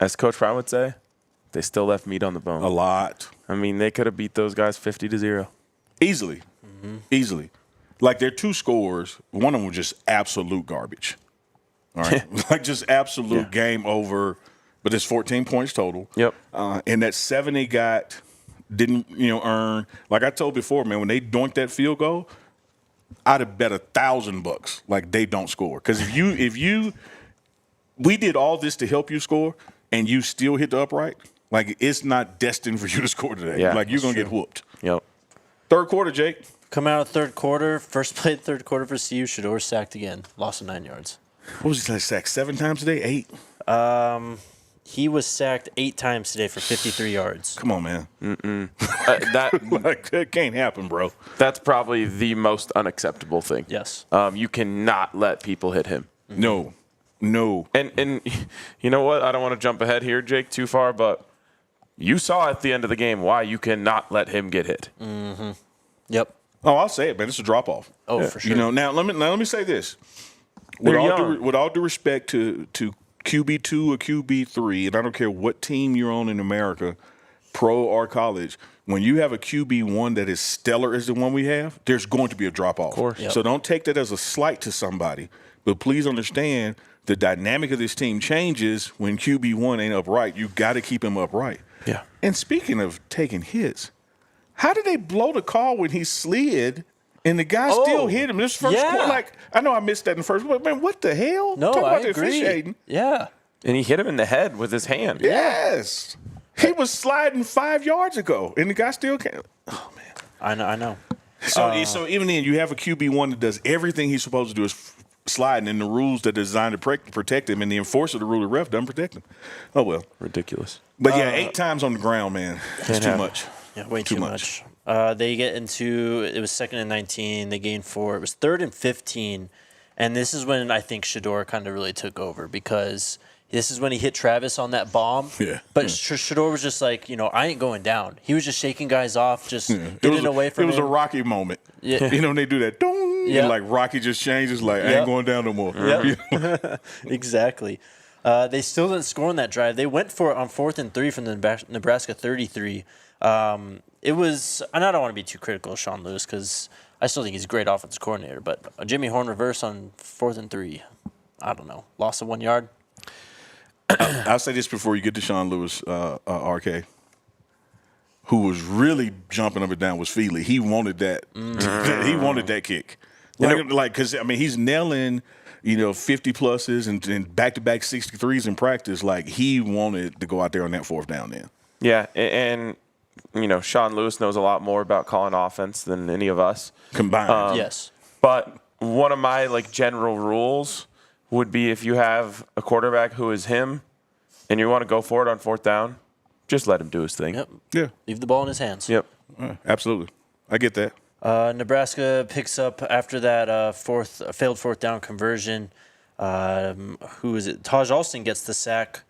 as Coach Prime would say, they still left meat on the bone. A lot. I mean, they could have beat those guys 50-0. Easily. Easily. Like their 2 scores, one of them was just absolute garbage. All right. Like just absolute game over. But it's 14 points total. Yep. And that 7 they got didn't, earn. Like I told before, man, when they doinked that field goal, I'd have bet $1,000 like they don't score. Because we did all this to help you score, and you still hit the upright. Like it's not destined for you to score today. Yeah, like you're gonna get whooped. Yep. Third quarter, Jake. Come out of third quarter, first play of third quarter for CU. Shedeur sacked again, lost of 9 yards. What was he sacked 7 times today? 8? He was sacked 8 times today for 53 yards. Come on, man. That That can't happen, bro. That's probably the most unacceptable thing. Yes. You cannot let people hit him. No. And you know what? I don't want to jump ahead here, Jake, too far, but you saw at the end of the game why you cannot let him get hit. Mm-hmm. Yep. Oh, I'll say it, man. It's a drop off. Oh, for sure. You know, now let me say this. With all due respect to QB2 or QB3, and I don't care what team you're on in America, pro or college, when you have a QB1 that is stellar as the one we have, there's going to be a drop off. Of course. Yep. So don't take that as a slight to somebody, but please understand the dynamic of this team changes when QB1 ain't upright. You got to keep him upright. Yeah. And speaking of taking hits, how did they blow the call when he slid and the guy still hit him this first quarter? Like, I know I missed that in the first, but man, what the hell? No, Talk I about the agree. officiating. Yeah. And he hit him in the head with his hand. Yes. He was sliding 5 yards ago, and the guy still can't. Oh, man. I know. So even then, you have a QB1 that does everything he's supposed to do is sliding, and the rules that are designed to protect him, and the enforcer, the rule of ref, doesn't protect him. Oh, well. Ridiculous. But, yeah, 8 times on the ground, man. It's too much. Yeah, way too much. They get into, it was 2nd and 19. They gained 4. It was 3rd and 15. And this is when I think Shedeur kind of really took over because this is when he hit Travis on that bomb. Yeah. But Shedeur was just like, I ain't going down. He was just shaking guys off, just getting away from him. It was a Rocky moment. Yeah. You know, when they do that, dong, Yeah. and like Rocky just changes, like, I ain't going down no more. Yep. Exactly. They still didn't score on that drive. They went for it on 4th and 3 from the Nebraska 33. It was, and I don't want to be too critical of Sean Lewis because I still think he's a great offensive coordinator, but a Jimmy Horn reverse on 4th and 3, I don't know. Loss of 1 yard. I'll say this before you get to Sean Lewis, RK. Who was really jumping up and down was Feely. He wanted that. He wanted that kick. Because, I mean, he's nailing, 50 pluses and back-to-back 63s in practice. Like, he wanted to go out there on that 4th down then. Yeah, and Sean Lewis knows a lot more about calling offense than any of us. Combined. Yes. But one of my general rules would be if you have a quarterback who is him and you want to go for it on 4th down, just let him do his thing. Yep. Yeah. Leave the ball in his hands. Yep. Absolutely. I get that. Nebraska picks up after that failed 4th down conversion. Who is it? Taj Alston gets the sack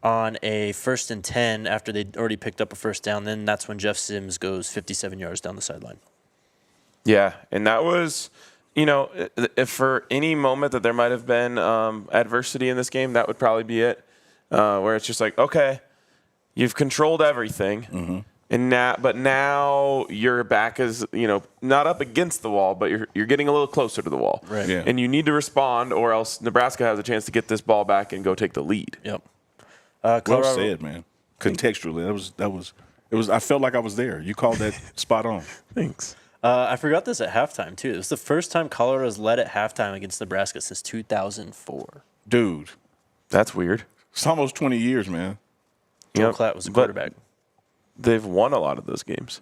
on a 1st and 10 after they'd already picked up a 1st down. Then that's when Jeff Sims goes 57 yards down the sideline. Yeah, and that was, if for any moment that there might have been adversity in this game, that would probably be it, where it's just like, okay, you've controlled everything, and now your back is, not up against the wall, but you're getting a little closer to the wall, Right. Yeah. and you need to respond, or else Nebraska has a chance to get this ball back and go take the lead. Yep. Well said, man. Contextually, it was. I felt like I was there. You called that spot on. Thanks. I forgot this at halftime, too. It was the first time Colorado's led at halftime against Nebraska since 2004. Dude, That's weird. it's almost 20 years, man. Joe Klatt was the but quarterback. They've won a lot of those games.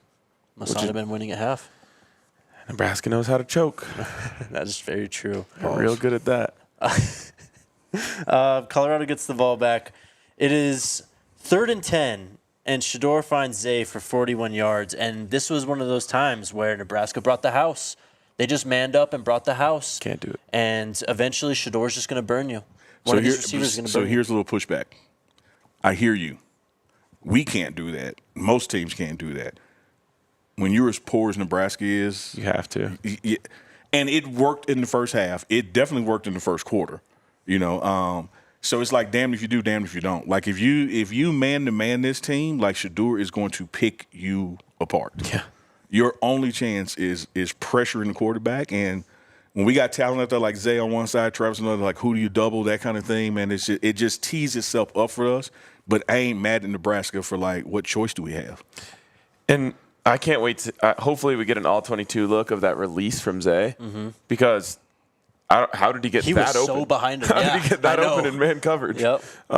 Must not have been winning at half. Nebraska knows how to choke. That is very true. They're real good at that. Colorado gets the ball back. It is 3rd and 10, and Shedeur finds Zay for 41 yards. And this was one of those times where Nebraska brought the house. They just manned up and brought the house. Can't do it. And eventually, Shedeur's just going to burn you. One of these receivers is going to burn you. here's a little pushback. I hear you. We can't do that. Most teams can't do that. When you're as poor as Nebraska is, You have to. and it worked in the first half. It definitely worked in the first quarter. So it's like damned if you do, damned if you don't. Like if you man to man this team, like Shedeur is going to pick you apart. Yeah. Your only chance is pressuring the quarterback. And when we got talent out there like Zay on one side, Travis on the other, like who do you double, that kind of thing, man, it just tees itself up for us. But I ain't mad at Nebraska for like what choice do we have? And I can't wait to hopefully we get an all-22 look of that release from Zay because how did he get He that was open? so behind him. How Yeah, did he get that I know. open in man coverage? Yep. Good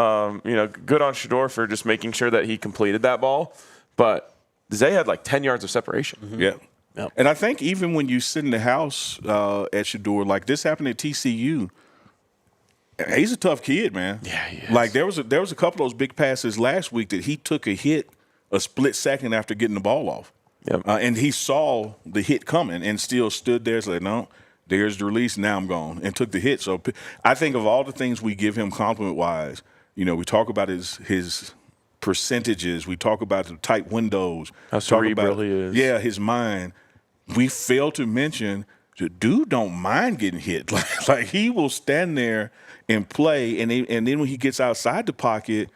on Shedeur for just making sure that he completed that ball. But Zay had like 10 yards of separation. Yeah. Yep. And I think even when you sit in the house at Shedeur, like this happened at TCU, he's a tough kid, man. Yeah, he is. Like there was a couple of those big passes last week that he took a hit a split second after getting the ball off. Yep. And he saw the hit coming and still stood there and said, no, there's the release, now I'm gone, and took the hit. So I think of all the things we give him compliment-wise, we talk about his percentages, we talk about the tight windows. How cerebral he is. Yeah, his mind. We fail to mention the dude don't mind getting hit. Like he will stand there and play, and then when he gets outside the pocket,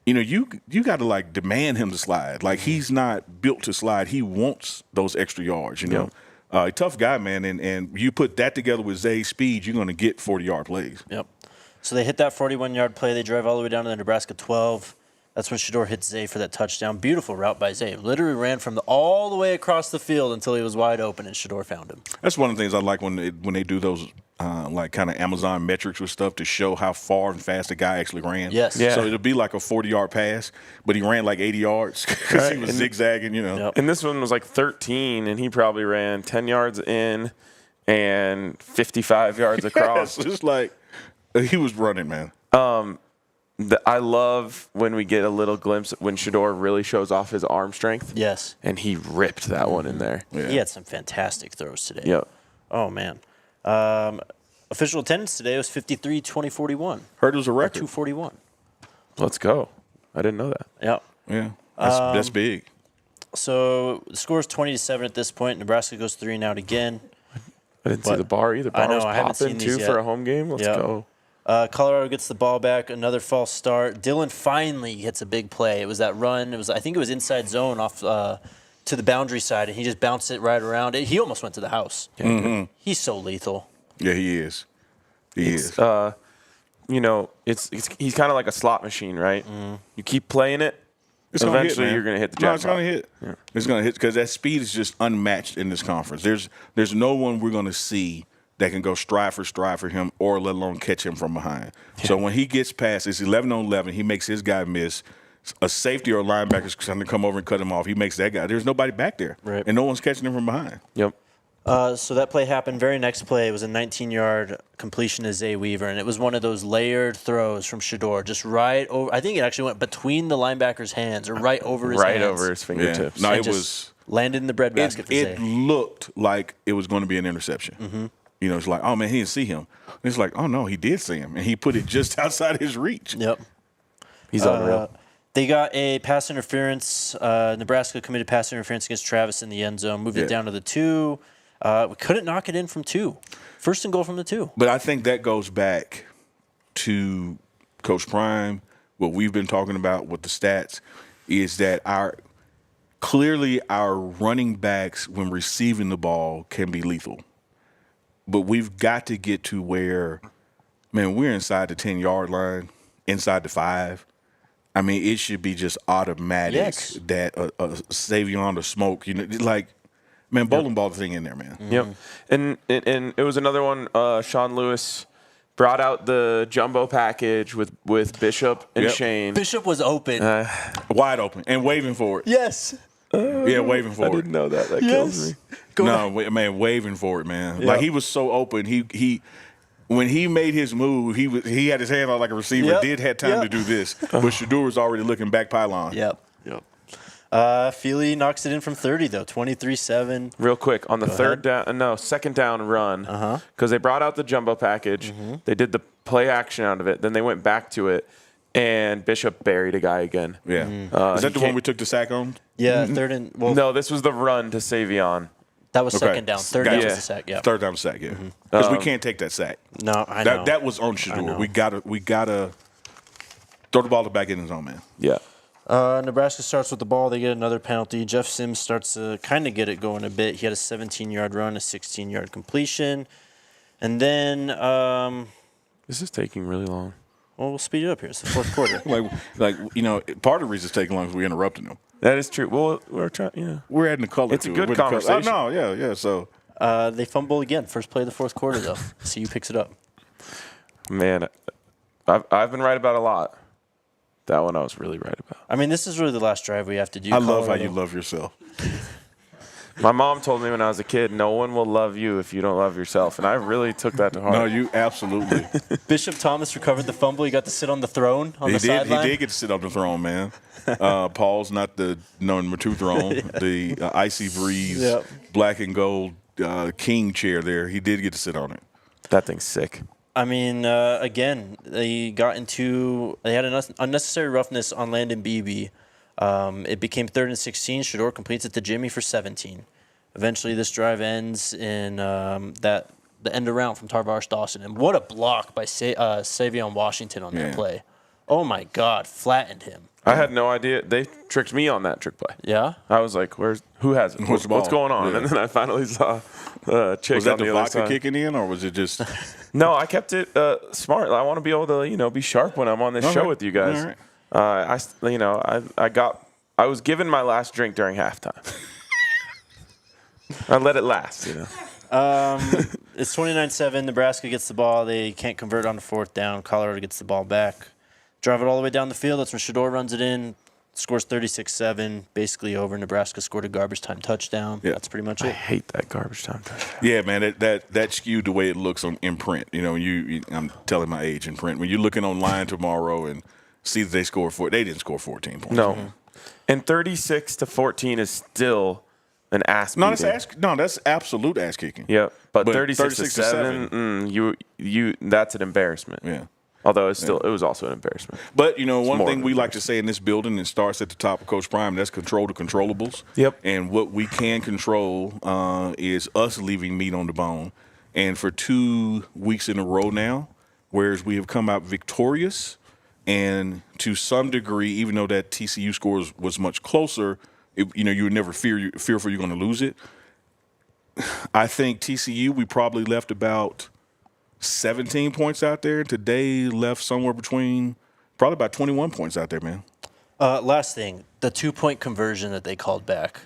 you got to like demand him to slide. Like he's not built to slide. He wants those extra yards. A tough guy, man. And you put that together with Zay's speed, you're going to get 40-yard plays. Yep. So they hit that 41-yard play. They drive all the way down to the Nebraska 12. That's when Shedeur hits Zay for that touchdown. Beautiful route by Zay. Literally ran from all the way across the field until he was wide open, and Shedeur found him. That's one of the things I like when they do those like kind of Amazon metrics with stuff to show how far and fast the guy actually ran. Yes. Yeah. So it'll be like a 40-yard pass, but he ran like 80 yards because he was zigzagging, Yep. And this one was like 13, and he probably ran 10 yards in and 55 yards across. Yes, it's like he was running, man. I love when we get a little glimpse when Shedeur really shows off his arm strength. Yes. And he ripped that one in there. Yeah. He had some fantastic throws today. Yep. Oh, man. Official attendance today was 53-20-41. Heard it was a record. 241. Let's go. I didn't know that. Yep. Yeah, that's big. So the score is 20-7 at this point. Nebraska goes 3 and out again. I didn't see the bar either. I Bar know, was I haven't popping seen these too yet. for a home game. Let's Yep. go. Colorado gets the ball back. Another false start. Dylan finally hits a big play. It was that run. I think it was inside zone off to the boundary side, and he just bounced it right around. He almost went to the house. Mm-hmm. He's so lethal. Yeah, he is. He is. He's kind of like a slot machine, right? You keep playing it. It's gonna hit, Eventually, man. you're going to hit the No, jackpot. it's going to hit. Yeah. It's going to hit because that speed is just unmatched in this conference. There's no one we're going to see that can go stride for him or let alone catch him from behind. Yeah. So when he gets past, it's 11 on 11. He makes his guy miss. A safety or a linebacker is trying to come over and cut him off. He makes that guy. There's nobody back there. Right. And no one's catching him from behind. Yep. So that play happened. Very next play was a 19-yard completion to Zay Weaver, and it was one of those layered throws from Shedeur, just right over. I think it actually went between the linebacker's hands or right over his hands. Right over his fingertips. Yeah. No, and it was landed in the breadbasket for It Zay. looked like it was going to be an interception. Mm-hmm. It's like, oh man, he didn't see him. And it's like, oh no, he did see him, and he put it just outside his reach. Yep. He's unreal. They got a pass interference. Nebraska committed pass interference against Travis in the end zone, moved it down to the 2. We couldn't knock it in from 2. First and goal from the 2. But I think that goes back to Coach Prime, what we've been talking about with the stats, is that our running backs, when receiving the ball, can be lethal. But we've got to get to where, man, we're inside the 10-yard line, inside the 5. I mean, it should be just automatic that a Savion or Smoke, man, bowling ball the thing in there, man. Yep. And it was another one. Sean Lewis brought out the jumbo package with Bishop and Shane. Bishop was open. Wide open and waving for it. Yes. Waving for it. I didn't know that. That kills me. Man, waving for it, man. Like he was so open. He when he made his move, he had his hand out like a receiver. Yep. Did have time to do this, but Shedeur was already looking back pylon. Yep. Feely knocks it in from 30 though, 23-7. Real quick on the second down run, because they brought out the jumbo package. Mm-hmm. They did the play action out of it. Then they went back to it, and Bishop buried a guy again. Yeah, is that the one we took the sack on? Yeah, third and no, this was the run to Savion. That was second down. Third down was the sack. Yeah, third down sack. Yeah, because we can't take that sack. No, I know that was on Shedeur. We gotta throw the ball back in his zone, man. Yeah. Nebraska starts with the ball. They get another penalty. Jeff Sims starts to kind of get it going a bit. He had a 17-yard run, a 16-yard completion. And then this is taking really long. Well, we'll speed it up here. It's the fourth quarter. Part of the reason it's taking long is we're interrupting them. That is true. Well, we're trying, We're adding the color It's to a it. good conversation. Yeah. So they fumble again. First play of the fourth quarter, though. CU picks it up. Man, I've been right about a lot. That one I was really right about. I mean, this is really the last drive we have to do. I love how you love yourself. My mom told me when I was a kid, no one will love you if you don't love yourself. And I really took that to heart. No, you absolutely. Bishop Thomas recovered the fumble. He got to sit on the throne on He the did. sideline. He did get to sit on the throne, man. Paul's not the number 2 throne. The icy breeze, black and gold king chair there. He did get to sit on it. That thing's sick. I mean, again, they had an unnecessary roughness on Landon Beebe. It became 3rd and 16. Shedeur completes it to Jimmy for 17. Eventually, this drive ends in the end around from Tarvaris Dawson. And what a block by Savion Washington on that play. Oh, my God. Flattened him. I had no idea. They tricked me on that trick play. Yeah? I was like, who has it? What's going on? Yeah. And then I finally saw chick Was that on the the other vodka side. kicking in, or was it just? No, I kept it smart. I want to be able to, be sharp when I'm on this show with you guys. Right. I was given my last drink during halftime. I let it last, It's 29-7. Nebraska gets the ball. They can't convert on the 4th down. Colorado gets the ball back. Drive it all the way down the field. That's when Shedeur runs it in. Scores 36-7. Basically over. Nebraska scored a garbage time touchdown. Yeah. That's pretty much it. I hate that garbage time touchdown. Yeah, man, that skewed the way it looks in print. I'm telling my age in print. When you're looking online tomorrow and see that they scored they didn't score 14 points. No. Mm-hmm. And 36-14 is still an ass No, beating. that's absolute ass kicking. Yep. But 36-7, that's an embarrassment. Yeah. Although it was also an embarrassment. But, one thing we like to say in this building, and starts at the top of Coach Prime, that's control the controllables. Yep. And what we can control is us leaving meat on the bone. And for 2 weeks in a row now, whereas we have come out victorious, and to some degree, even though that TCU score was much closer, you would never fearful you're going to lose it. I think TCU, we probably left about 17 points out there. Today left somewhere between probably about 21 points out there, man. Last thing, the 2-point conversion that they called back.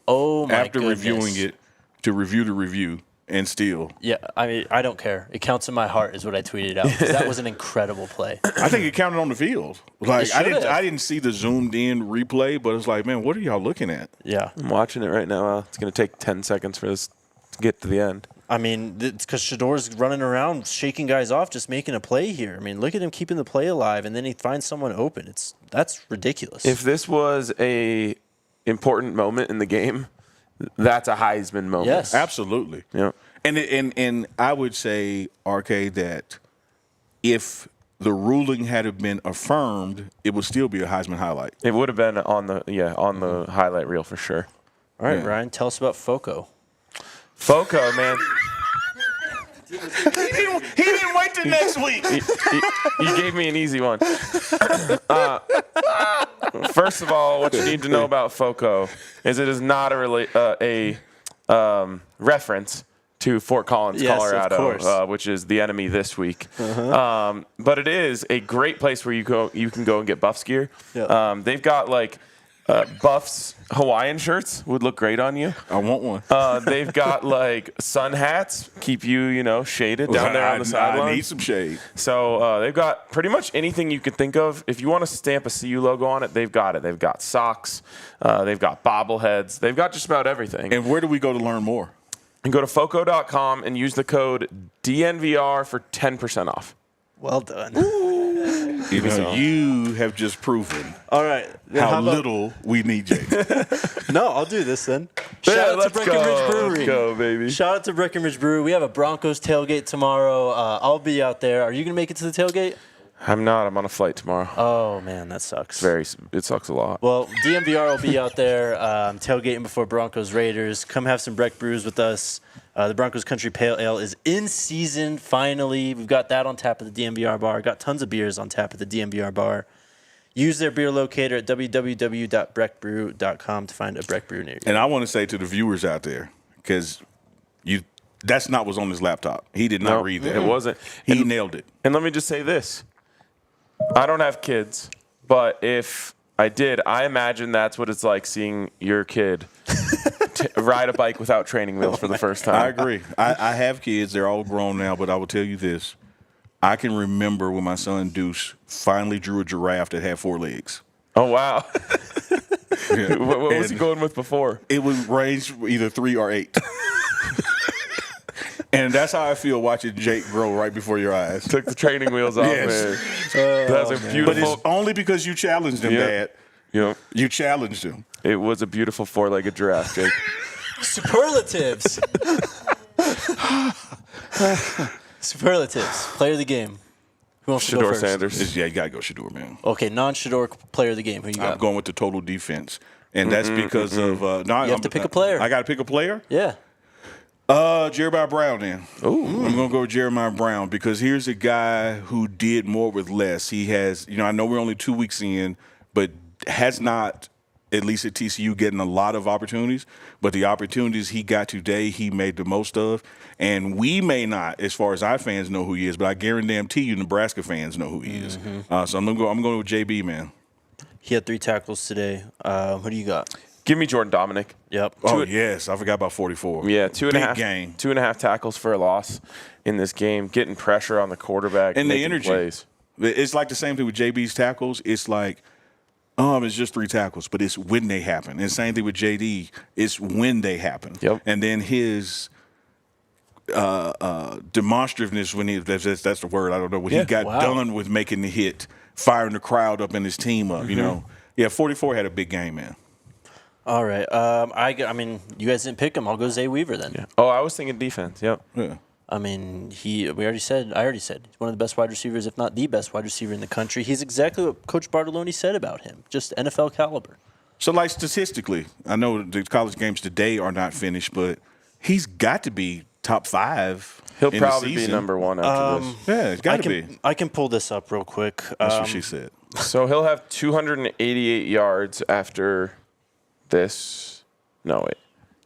Oh, my After goodness. reviewing it, to review the review, and still. Yeah, I mean, I don't care. It counts in my heart is what I tweeted out. 'Cause that was an incredible play. I think it counted on the field. Like I should've. didn't see the zoomed in replay, but it's like, man, what are y'all looking at? Yeah. I'm watching it right now. It's going to take 10 seconds for this to get to the end. I mean, it's because Shedeur's running around, shaking guys off, just making a play here. I mean, look at him keeping the play alive, and then he finds someone open. That's ridiculous. If this was a important moment in the game, that's a Heisman moment. Yes. Absolutely. Yeah. And I would say, RK, that if the ruling had been affirmed, it would still be a Heisman highlight. It would have been on the highlight reel for sure. All right, Yeah. Ryan, tell us about Foco. Foco, man. He didn't wait till next week. You gave me an easy one. First of all, what you need to know about Foco is it is not a reference to Fort Collins, Yes, of Colorado, course. which is the enemy this week. But it is a great place where you can go and get Buffs gear. Yeah. They've got Buffs Hawaiian shirts would look great on you. I want one. They've got sun hats, keep you shaded down there on the sideline. I need some shade. So they've got pretty much anything you can think of. If you want to stamp a CU logo on it, they've got it. They've got socks. They've got bobbleheads. They've got just about everything. And where do we go to learn more? And go to foco.com and use the code DNVR for 10% off. Well done. You have just proven All right. then how about- little we need Jake. No, I'll do this then. Yeah, Shout out to let's Breckenridge go. Brewery. Let's go, baby. Shout out to Breckenridge Brewery. We have a Broncos tailgate tomorrow. I'll be out there. Are you going to make it to the tailgate? I'm not. I'm on a flight tomorrow. Oh, man, that sucks. It sucks a lot. Well, DNVR will be out there tailgating before Broncos Raiders. Come have some Breck brews with us. The Broncos Country Pale Ale is in season finally. We've got that on tap at the DNVR bar. Got tons of beers on tap at the DNVR bar. Use their beer locator at www.breckbrew.com to find a Breck brew near you. And I want to say to the viewers out there, because that's not what's on his laptop. He did not read that. It wasn't. He nailed it. And let me just say this. I don't have kids, but if I did, I imagine that's what it's like seeing your kid ride a bike without training wheels for the first time. I agree. I have kids. They're all grown now, but I will tell you this. I can remember when my son Deuce finally drew a giraffe that had 4 legs. Oh, wow. Yeah. What was he And going with before? It would range either 3 or 8. And that's how I feel watching Jake grow right before your eyes. Took the training wheels off, Yes. man. That's a But beautiful. it's only because you challenged him, Yeah. Dad. You know, You challenged him. it was a beautiful 4-legged giraffe, Jake. Superlatives. Superlatives. Player of the game. Who wants to go Shedeur first? Sanders. Yeah, you got to go Shedeur, man. Okay, non-Shedeur player of the game. Who you got? I'm going with the total defense. And that's because of no, You have to pick a player. I got to pick a player? Yeah. Jeremiah Brown then. Ooh. I'm going to go with Jeremiah Brown because here's a guy who did more with less. He has, I know we're only 2 weeks in, but has not, at least at TCU, getting a lot of opportunities. But the opportunities he got today, he made the most of. And we may not, as far as our fans, know who he is, but I guarantee you Nebraska fans know who he is. So I'm going with JB, man. He had 3 tackles today. Who do you got? Give me Jordan Dominic. Yep. Oh, yes. I forgot about 44. Yeah, Big game. 2.5 tackles for a loss in this game, getting pressure on the quarterback, And the making energy. plays. It's like the same thing with JB's tackles. It's like, it's just 3 tackles, but it's when they happen. And same thing with JD. It's when they happen. Yep. And then his demonstrativeness when that's the word. I don't know. When he got done with making the hit, firing the crowd up and his team up, Yeah, 44 had a big game, man. All right. I mean, you guys didn't pick him. I'll go Zay Weaver then. Yeah. Oh, I was thinking defense. Yep. Yeah. I mean, I already said, he's one of the best wide receivers, if not the best wide receiver in the country. He's exactly what Coach Bartolone said about him, just NFL caliber. So, like, statistically, I know the college games today are not finished, but he's got to be top 5. He'll in probably the be season. number 1 after this. Yeah, it's got to be. I can pull this up real quick. That's what she said. So he'll have 288 yards after this. No, wait.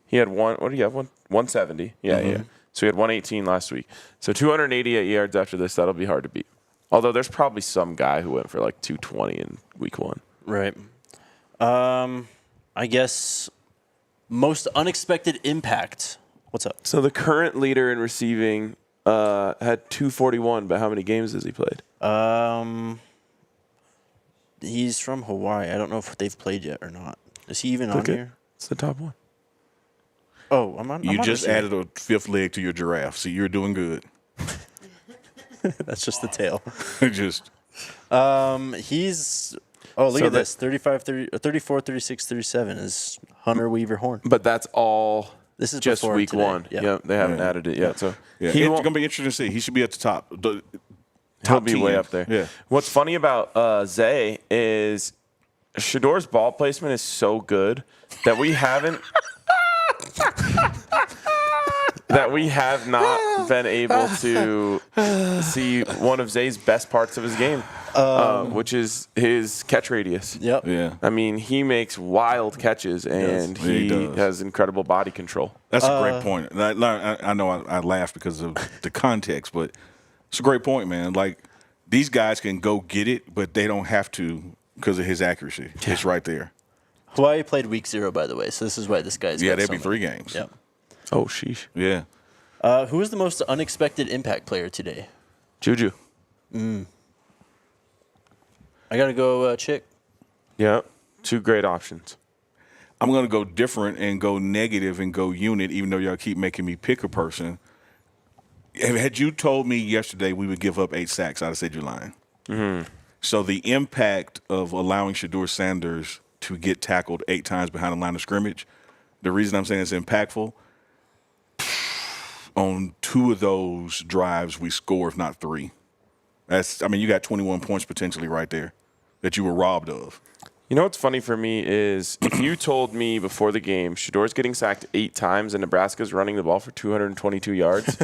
He had one. What do you have? 170. Yeah, yeah. So he had 118 last week. So 288 yards after this. That'll be hard to beat. Although there's probably some guy who went for like 220 in week 1. Right. I guess most unexpected impact. What's up? So the current leader in receiving had 241, but how many games has he played? He's from Hawaii. I don't know if they've played yet or not. Is he even on here? It's the top one. Oh, I'm on. You just added a 5th leg to your giraffe, so you're doing good. That's just the tail. Just He's. Oh, look So at this. 35, 30, 34, 36, 37 is Hunter Weaver Horn. But that's all This is just before week today. 1. Yeah. Yep, they haven't added it yet. So yeah, he it's won't, gonna be interesting to see. He should be at the top. he'll Top be 10. way up there. Yeah. What's funny about Zay is Shedeur's ball placement is so good that we haven't not been able to see one of Zay's best parts of his game, which is his catch radius. Yep. Yeah. I mean, he makes wild catches, and Yeah, he he does. has incredible body control. That's a great point. And I know I laughed because of the context, but it's a great point, man. Like, these guys can go get it, but they don't have to because of his accuracy. It's right there. Hawaii played week 0, by the way, so this is why this guy's. Yeah, got there'd so be many. 3 games. Yep. Oh, sheesh. Yeah. Who was the most unexpected impact player today? Juju. I got to go Chick. Yeah, 2 great options. I'm going to go different and go negative and go unit, even though y'all keep making me pick a person. Had you told me yesterday we would give up 8 sacks, I'd have said you're lying. Mm-hmm. So the impact of allowing Shedeur Sanders to get tackled 8 times behind the line of scrimmage, the reason I'm saying it's impactful, on 2 of those drives we score, if not 3. You got 21 points potentially right there that you were robbed of. You know what's funny for me is if you told me before the game Shedeur's getting sacked 8 times and Nebraska's running the ball for 222 yards,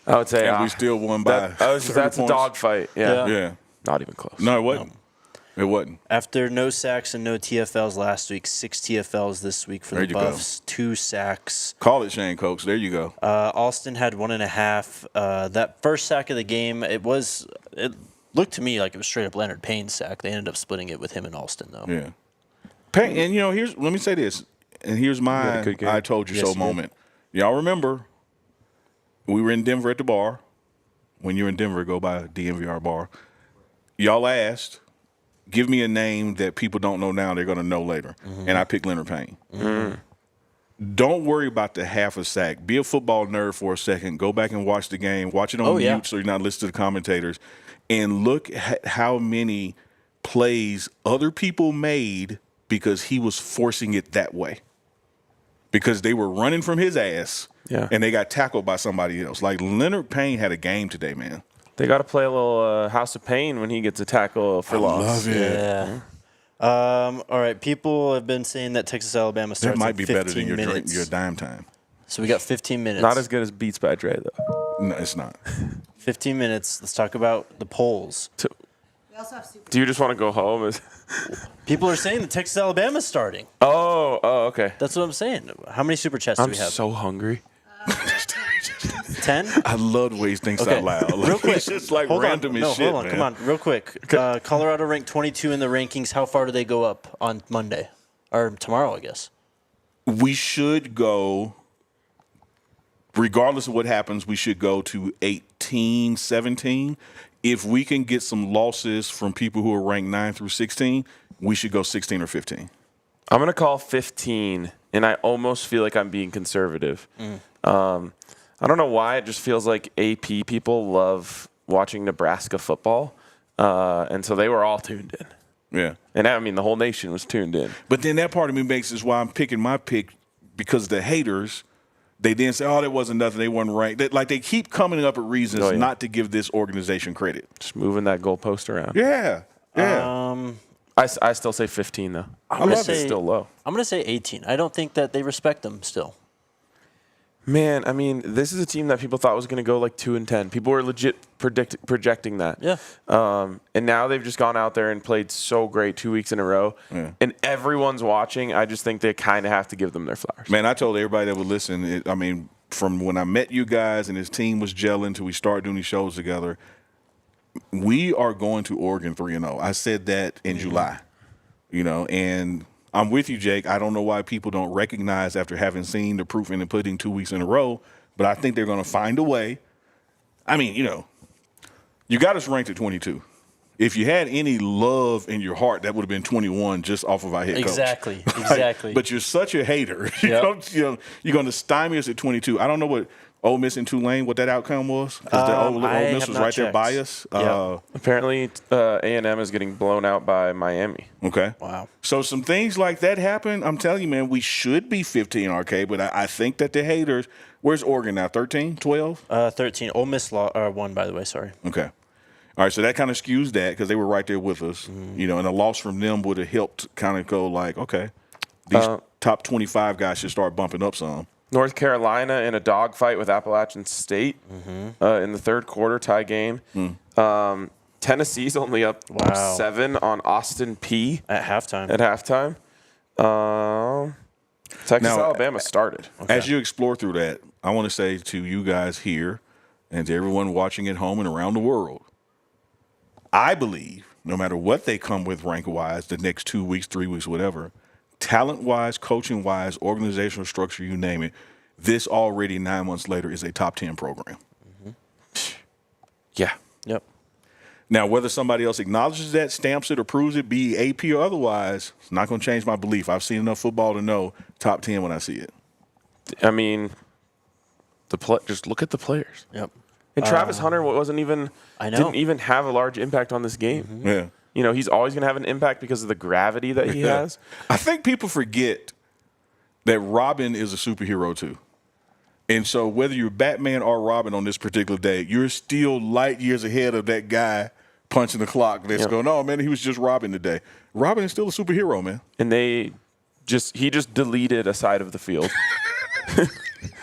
I would say And we still won by that's 30 a points. dogfight. Yeah. Yeah. Not even close. No, it wasn't. It wasn't. After no sacks and no TFLs last week, 6 TFLs this week for There the you go. Buffs, 2 sacks. Call it Shane Coates. There you go. Alston had 1.5. That first sack of the game, it looked to me like it was straight up Leonard Payne's sack. They ended up splitting it with him and Alston, though. Yeah. And, let me say this, and here's my good game. I told you Yes, so you did. moment. Y'all remember we were in Denver at the bar. When you're in Denver, go by DNVR bar. Y'all asked, give me a name that people don't know now they're going to know later. And I pick Leonard Payne. Don't worry about the half a sack. Be a football nerd for a second. Go back and watch the game. Watch it on mute so you're not listening to the commentators. And look at how many plays other people made because he was forcing it that way. Because they were running from his ass and they got tackled by somebody else. Like Leonard Payne had a game today, man. They got to play a little House of Pain when he gets a tackle for loss. Love it. Yeah. All right. People have been saying that Texas Alabama starts That might be in 15 better than minutes. your dime time. So we got 15 minutes. Not as good as Beats by Dre, though. No, it's not. 15 minutes. Let's talk about the polls. We also have Super Do you just want to go home? People are saying that Texas Alabama's starting. Oh, okay. That's what I'm saying. How many super chats do I'm we have? so hungry. 10? I love the way he thinks out loud. Real quick. It's just like Hold random on. as shit, Hold on. man. Come on. Real quick. Colorado ranked 22 in the rankings. How far do they go up on Monday? Or tomorrow, I guess. We should go, regardless of what happens, we should go to 18, 17. If we can get some losses from people who are ranked 9 through 16, we should go 16 or 15. I'm going to call 15, and I almost feel like I'm being conservative. I don't know why. It just feels like AP people love watching Nebraska football, and so they were all tuned in. Yeah. And I mean, the whole nation was tuned in. But then that part of me makes is why I'm picking my pick, because the haters, they then say, oh, there wasn't nothing. They weren't ranked. Like they keep coming up with reasons not to give this organization credit. Just moving that goalpost around. Yeah. Yeah. I still say 15, though. It's still low. I'm going to say 18. I don't think that they respect them still. Man, I mean, this is a team that people thought was going to go like 2-10. People were legit projecting that. Yeah. And now they've just gone out there and played so great 2 weeks in a row. Yeah. And everyone's watching. I just think they kind of have to give them their flowers. Man, I told everybody that would listen, from when I met you guys and his team was gelling till we started doing these shows together, we are going to Oregon 3-0. I said that in July, and I'm with you, Jake. I don't know why people don't recognize after having seen the proof in the pudding 2 weeks in a row, but I think they're going to find a way. I mean, you got us ranked at 22. If you had any love in your heart, that would have been 21 just off of our head coach. Exactly. But you're such a hater. Yep. You're going to stymie us at 22. I don't know what Ole Miss and Tulane, what that outcome was, because Ole Miss was right there by us. Apparently, A&M is getting blown out by Miami. Okay. Wow. So some things like that happen. I'm telling you, man, we should be 15, RK, but I think that the haters – where's Oregon now, 13, 12? 13. Ole Miss won, by the way, sorry. Okay. All right, so that kind of skews that because they were right there with us, and a loss from them would have helped kind of go like, okay, these top 25 guys should start bumping up some. North Carolina in a dogfight with Appalachian State in the third quarter, tie game. Tennessee's only up 7 on Austin P At halftime. Texas, Alabama started. Okay. As you explore through that, I want to say to you guys here and to everyone watching at home and around the world, I believe no matter what they come with rank-wise, the next 2 weeks, 3 weeks, whatever, talent-wise, coaching-wise, organizational structure, you name it, this already 9 months later is a top 10 program. Yeah. Yep. Now, whether somebody else acknowledges that, stamps it, or proves it, be AP or otherwise, it's not going to change my belief. I've seen enough football to know top 10 when I see it. I mean, just look at the players. Yep. And Travis Hunter didn't even have a large impact on this game. Yeah. He's always going to have an impact because of the gravity that he has. I think people forget that Robin is a superhero too. And so whether you're Batman or Robin on this particular day, you're still light years ahead of that guy punching the clock that's going, oh, man, he was just Robin today. Robin is still a superhero, man. And he just deleted a side of the field.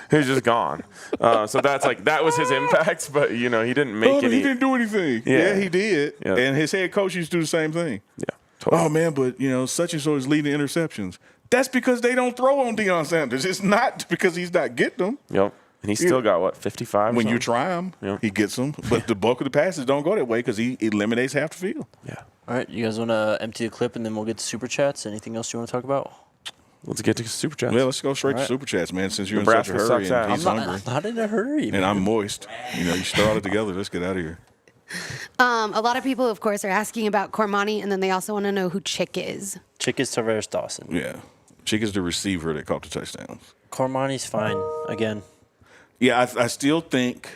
He's just gone. So that was his impact, but he didn't make any. He didn't do anything. Yeah, he did. Yeah. And his head coach used to do the same thing. Yeah. Totally. Oh man, but such and so is leading interceptions. That's because they don't throw on Deion Sanders. It's not because he's not getting them. Yep. And he's still got 55. When you try him, he gets them. But the bulk of the passes don't go that way because he eliminates half the field. Yeah. All right, you guys want to empty the clip and then we'll get to super chats. Anything else you want to talk about? Let's get to super chats. Yeah, let's go straight to super chats, man. Since you're Nebraska in such a hurry sucks and he's hungry, I'm not in a hurry. and I'm moist. You should throw it together. Let's get out of here. A lot of people, of course, are asking about Cormani, and then they also want to know who Chick is. Chick is Tavares Dawson. Yeah. Chick is the receiver that caught the touchdowns. Cormani's fine again. Yeah, I still think,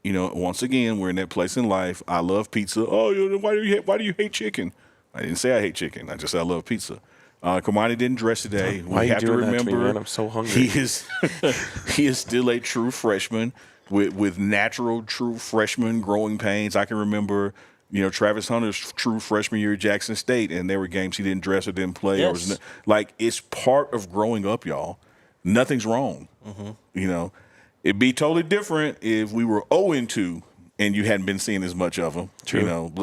once again, we're in that place in life. I love pizza. Oh, why do you hate chicken? I didn't say I hate chicken. I just said I love pizza. Cormani didn't dress today. Why we you have to doing that to remember, me, man? I'm so hungry. He is still a true freshman with natural true freshman growing pains. I can remember, Travis Hunter's true freshman year at Jackson State, and there were games he didn't dress or didn't play. Yes. It's part of growing up, y'all. Nothing's wrong. Mm-hmm. It'd be totally different if we were 0-2 and you hadn't been seeing as much of him. True. And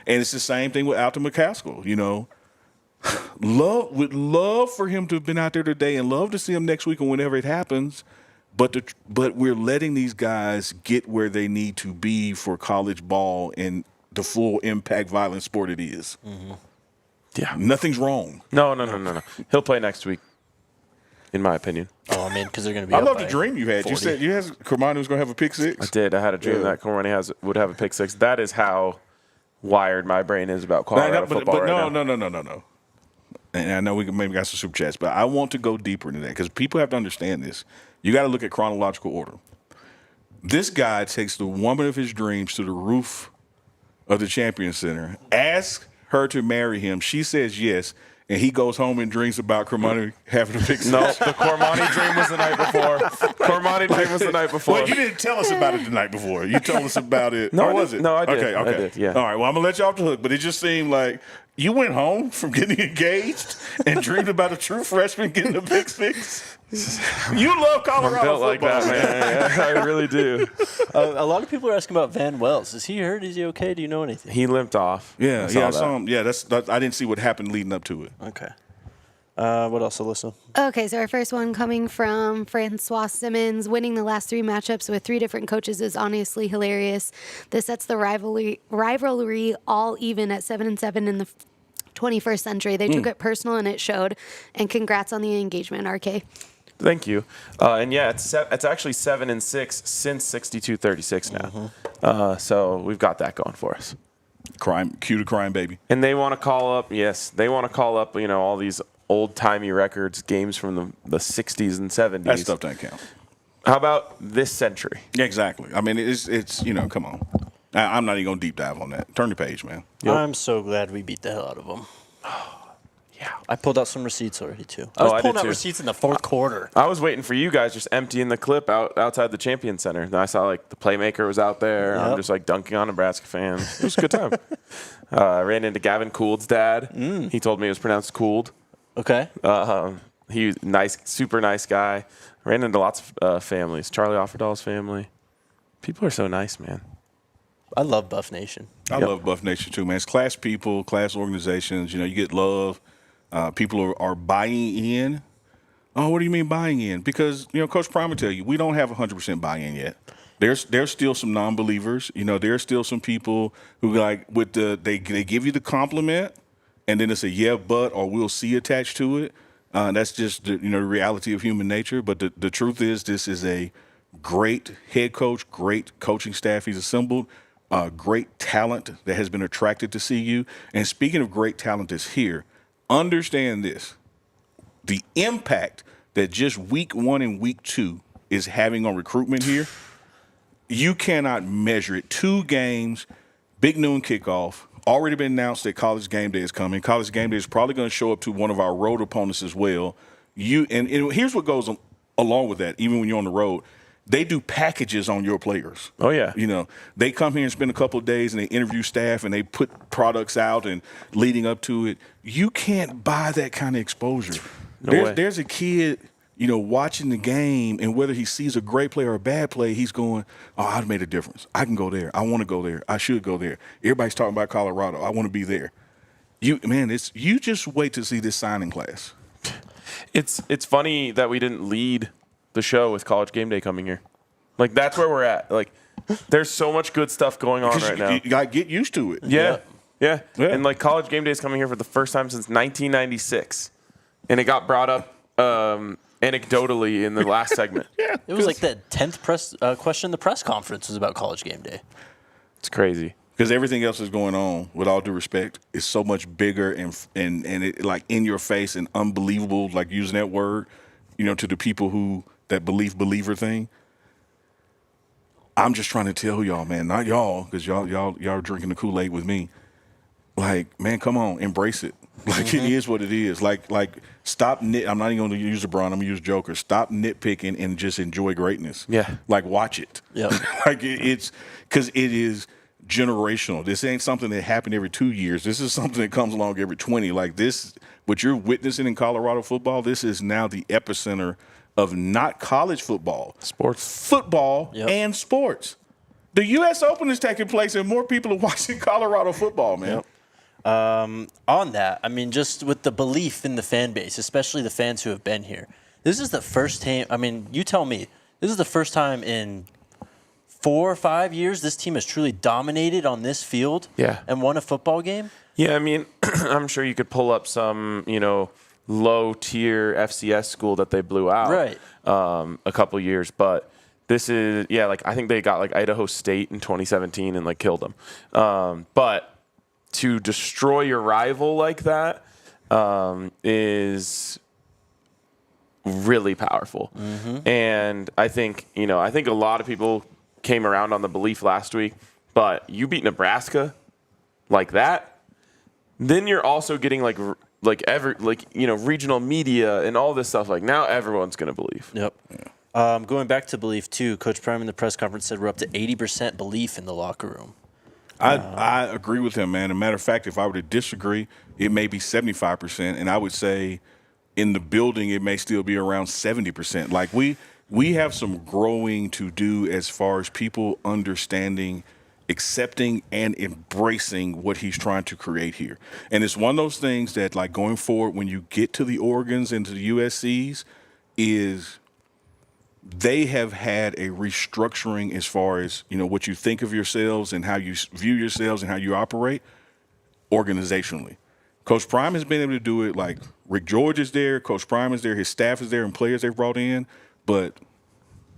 it's the same thing with Alton McCaskill. Would love for him to have been out there today and love to see him next week and whenever it happens. But we're letting these guys get where they need to be for college ball and the full impact violent sport it is. Mm-hmm. Yeah. Nothing's wrong. No. He'll play next week, in my opinion. Oh, I mean, because they're going to be I up love by the dream you had. 40. You said Cormani was going to have a pick six. I did. I had a dream that Cormani would have a pick six. That is how wired my brain is about Colorado football right now. No. And I know we maybe got some super chats, but I want to go deeper into that because people have to understand this. You got to look at chronological order. This guy takes the woman of his dreams to the roof of the Champion Center, asks her to marry him. She says yes, and he goes home and dreams about Cormani having a pick six. No, the Cormani dream was the night before. Cormani dream was the night before. Well, you didn't tell us about it the night before. You told us about it. No, or I was did. it? No, I did. Okay. I did, yeah. All right. Well, I'm gonna let you off the hook, but it just seemed like you went home from getting engaged and dreamed about a true freshman getting a pick six. You love Colorado I'm built like football, that, man. I really do. A lot of people are asking about Van Wells. Is he hurt? Is he okay? Do you know anything? He limped off. Yeah, I I saw him. Yeah, that's I didn't see what happened leading up to it. Okay. What else, Alyssa? Okay, so our first one coming from Francois Simmons. Winning the last 3 matchups with 3 different coaches is honestly hilarious. This sets the rivalry all even at 7-7 in the 21st century. They took it personal and it showed. And congrats on the engagement, RK. Thank you. And yeah, it's actually 7-6 since 62-36 now. So we've got that going for us. Cue the crime, baby. And they want to call up, all these old-timey records, games from the 60s and 70s. That stuff doesn't count. How about this century? Yeah, exactly. I mean, it's come on. I'm not even going to deep dive on that. Turn the page, man. Yep. I'm so glad we beat the hell out of them. Yeah. I pulled out some receipts already, too. Oh, I I was pulling did out too. receipts in the fourth quarter. I was waiting for you guys just emptying the clip outside the Champion Center. And I saw, the playmaker was out there. Yep. I'm just, dunking on Nebraska fans. It was a good time. I ran into Gavin Could's dad. He told me it was pronounced Could. Okay. He nice, super nice guy. Ran into lots of families. Charlie Offerdahl's family. People are so nice, man. I love Buff Nation. I love Buff Nation, too, man. It's class people, class organizations. You get love. People are buying in. Oh, what do you mean buying in? Because, Coach Prime will tell you, we don't have 100% buy-in yet. There's still some non-believers. There's still some people who, they give you the compliment, and then it's a yeah, but, or we'll see attached to it. That's just the reality of human nature. But the truth is, this is a great head coach, great coaching staff he's assembled, great talent that has been attracted to CU. And speaking of great talent that's here, understand this. The impact that just week 1 and week 2 is having on recruitment here, you cannot measure it. 2 games, big noon kickoff. Already been announced that College Game Day is coming. College Game Day is probably going to show up to one of our road opponents as well. And here's what goes along with that, even when you're on the road. They do packages on your players. Oh, yeah. They come here and spend a couple of days and they interview staff and they put products out and leading up to it. You can't buy that kind of exposure. No way. There's a kid, watching the game, and whether he sees a great play or a bad play, he's going, oh, I've made a difference. I can go there. I want to go there. I should go there. Everybody's talking about Colorado. I want to be there. You just wait to see this signing class. It's funny that we didn't lead the show with College Game Day coming here. That's where we're at. There's so much good stuff going on right now. You got to get used to it. Yeah. Yeah. And College Game Day is coming here for the first time since 1996. And it got brought up anecdotally in the last segment. It was like the 10th question the press conference was about College Game Day. It's crazy. because everything else is going on, with all due respect, is so much bigger and it, like, in your face and unbelievable, like using that word, to the people who that believer thing. I'm just trying to tell y'all, man, not y'all, because y'all are drinking the Kool-Aid with me. Like, man, come on, embrace it. Like, it is what it is. Like, stop I'm not even going to use LeBron. I'm going to use Joker. Stop nitpicking and just enjoy greatness. Yeah. Like, watch it. Yeah. Like, it's because it is generational. This ain't something that happened every 2 years. This is something that comes along every 20. Like, this, what you're witnessing in Colorado football, this is now the epicenter of not college football. Sports. Football and sports. The U.S. Open is taking place and more people are watching Colorado football, man. Yep. On that, I mean, just with the belief in the fan base, especially the fans who have been here, this is the first time, I mean, you tell me, this is the first time in 4 or 5 years this team has truly dominated on this field and won a football game? Yeah, I mean, I'm sure you could pull up some, low-tier FCS school that they blew out a couple years, but this is, I think they got, Idaho State in 2017 and, killed them. But to destroy your rival like that is really powerful. Mm-hmm. And I think a lot of people came around on the belief last week, but you beat Nebraska like that, then you're also getting regional media and all this stuff. Like, now everyone's going to believe. Yep. Going back to belief too, Coach Prime in the press conference said we're up to 80% belief in the locker room. I agree with him, man. As a matter of fact, if I were to disagree, it may be 75%, and I would say in the building it may still be around 70%. Like, we have some growing to do as far as people understanding, accepting, and embracing what he's trying to create here. And it's one of those things that, like, going forward, when you get to the Oregons and to the USCs, is they have had a restructuring as far as, what you think of yourselves and how you view yourselves and how you operate organizationally. Coach Prime has been able to do it. Like, Rick George is there, Coach Prime is there, his staff is there, and players they've brought in. But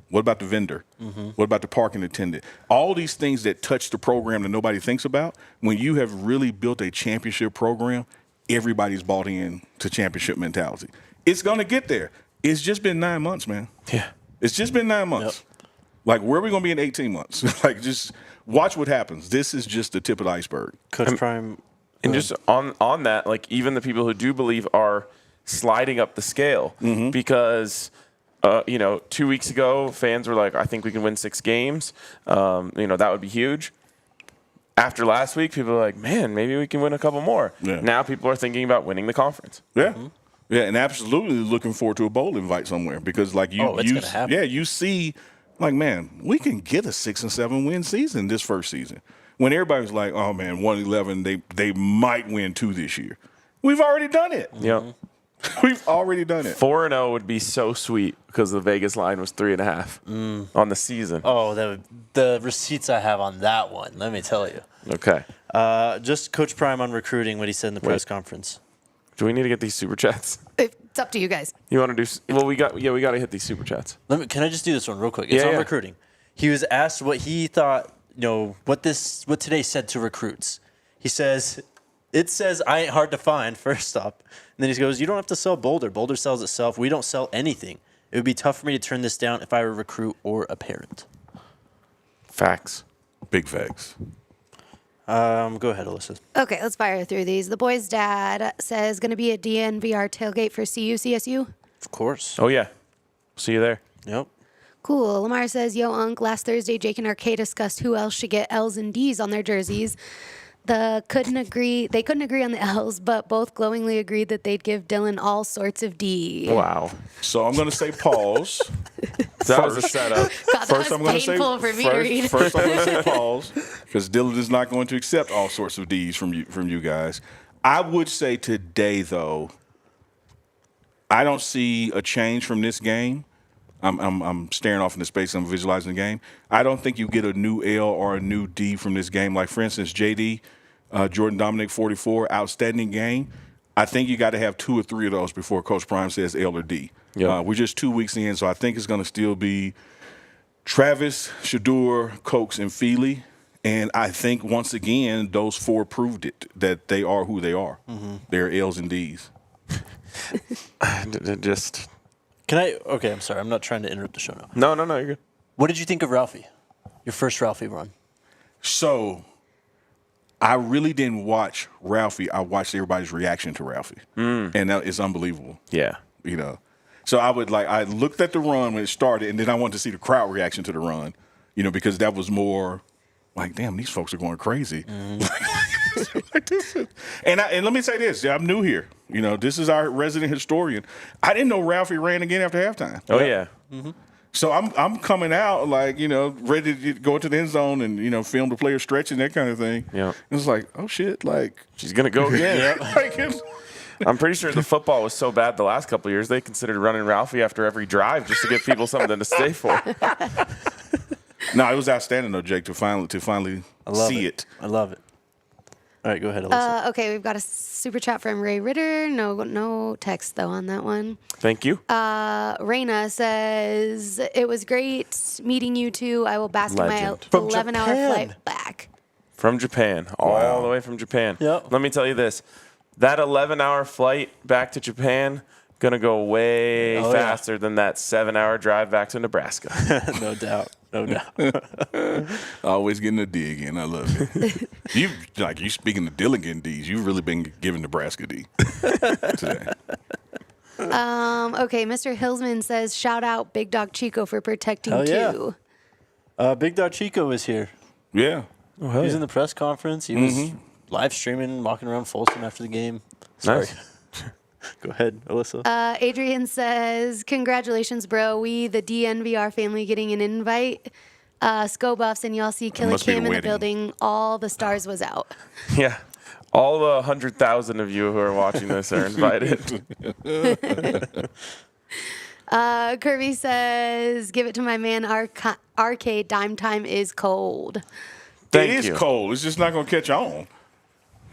what about the vendor? Mm-hmm. What about the parking attendant? All these things that touch the program that nobody thinks about. When you have really built a championship program, everybody's bought in to championship mentality. It's going to get there. It's just been 9 months, man. Yeah. It's just been 9 months. Yep. Like, where are we going to be in 18 months? Just watch what happens. This is just the tip of the iceberg. Coach Prime. And just on that, even the people who do believe are sliding up the scale because, 2 weeks ago, fans were like, I think we can win 6 games. That would be huge. After last week, people were like, man, maybe we can win a couple more. Yeah. Now people are thinking about winning the conference. Yeah. Mm-hmm. Yeah, and absolutely looking forward to a bowl invite somewhere because, you see, like, man, we can get a 6 and 7 win season this first season. When everybody's like, oh man, 1-11, they might win 2 this year. We've already done it. Yep, we've already done it. 4-0 would be so sweet because the Vegas line was 3.5 on the season. Oh, the receipts I have on that one. Let me tell you. Okay. Just Coach Prime on recruiting. What he said in the press conference. Do we need to get these super chats? It's up to you guys. You want to do? Well, we got to hit these super chats. Can I just do this one real quick? It's on recruiting. He was asked what he thought. What today said to recruits. He says, "It says I ain't hard to find." First up, and then he goes, "You don't have to sell Boulder. Boulder sells itself. We don't sell anything. It would be tough for me to turn this down if I were a recruit or a parent." Facts. Big facts. Go ahead, Alyssa. Okay, let's fire through these. The boy's dad says going to be a DNVR tailgate for CSU. Of course. Oh, yeah. See you there. Yep. Cool. Lamar says, yo, Unc, last Thursday, Jake and RK discussed who else should get L's and D's on their jerseys. They couldn't agree on the L's, but both glowingly agreed that they'd give Dylan all sorts of D. Wow. So I'm going to say pause. That was a setup. God, that was painful for me to read. First, I'm going to say pause because Dylan is not going to accept all sorts of D's from you guys. I would say today, though, I don't see a change from this game. I'm staring off into space. I'm visualizing the game. I don't think you get a new L or a new D from this game. Like, for instance, JD, Jordan Dominic, 44, outstanding game. I think you got to have 2 or 3 of those before Coach Prime says L or D. Yep. We're just 2 weeks in, so I think it's going to still be Travis, Shedeur, Cokes, and Feely. And I think, once again, those 4 proved it, that they are who they are. They're L's and D's. Just Can I? Okay, I'm sorry. I'm not trying to interrupt the show now. no, you're good. What did you think of Ralphie? Your first Ralphie run? So I really didn't watch Ralphie. I watched everybody's reaction to Ralphie. And that is unbelievable. Yeah. You know, so I looked at the run when it started, and then I wanted to see the crowd reaction to the run, you know, because that was more like, damn, these folks are going crazy. Like this is- and let me say this, I'm new here. You know, this is our resident historian. I didn't know Ralphie ran again after halftime. Oh yeah. So I'm coming out like, you know, ready to go into the end zone and, you know, film the player stretching, that kind of thing. Yeah. It's like, oh shit, like She's gonna go again. like it's, I'm pretty sure the football was so bad the last couple of years they considered running Ralphie after every drive just to give people something to stay for. no, it was outstanding though, Jake, to finally see it. I love it. All right, go ahead, Alyssa. Okay, we've got a super chat from Ray Ritter. No text though on that one. Thank you. Raina says it was great meeting you two. I will bask in my Legend. From 11-hour Japan. flight back. From Japan, all the way from Japan. Yep. Let me tell you this. That 11-hour flight back to Japan going to go way Oh, yeah. faster than that 7-hour drive back to Nebraska. No doubt. No doubt. Always getting a dig in. I love it. You speaking of Dylan getting D's, you've really been giving Nebraska D today. Okay, Mr. Hillsman says shout out Big Dog Chico for protecting Hell yeah. two. Big Dog Chico was here. Yeah. He was in the press conference. He was live streaming, walking around Folsom after the game. Sorry. Nice. Go ahead, Alyssa. Adrian says, congratulations, bro. We, the DNVR family, getting an invite. Sco Buffs and y'all see Killer must be a Cam in the wedding. building. All the stars was out. Yeah. All the 100,000 of you who are watching this are invited. Kirby says, give it to my man, Arcade. Dime time is cold. Thank it is you. cold. It's just not going to catch on.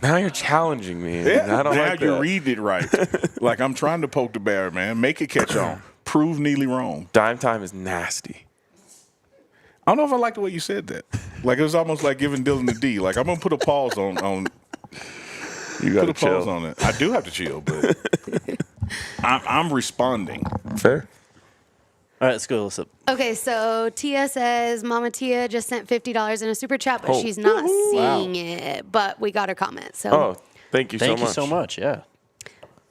Now you're challenging me. Yeah. I don't now like you that. read it right. Like I'm trying to poke the bear, man. Make it catch on. Prove Neely wrong. Dime time is nasty. I don't know if I like the way you said that. Like it was almost like giving Dylan the D. Like I'm gonna put a pause on You put got to a pause chill. on it. I do have to chill, but I'm responding. Fair. All right, let's go, Alyssa. Okay, so Tia says, Mama Tia just sent $50 in a super chat, but Oh. she's not seeing it. But we got her comment. So, Oh, thank you Thank so you much. so much. Yeah.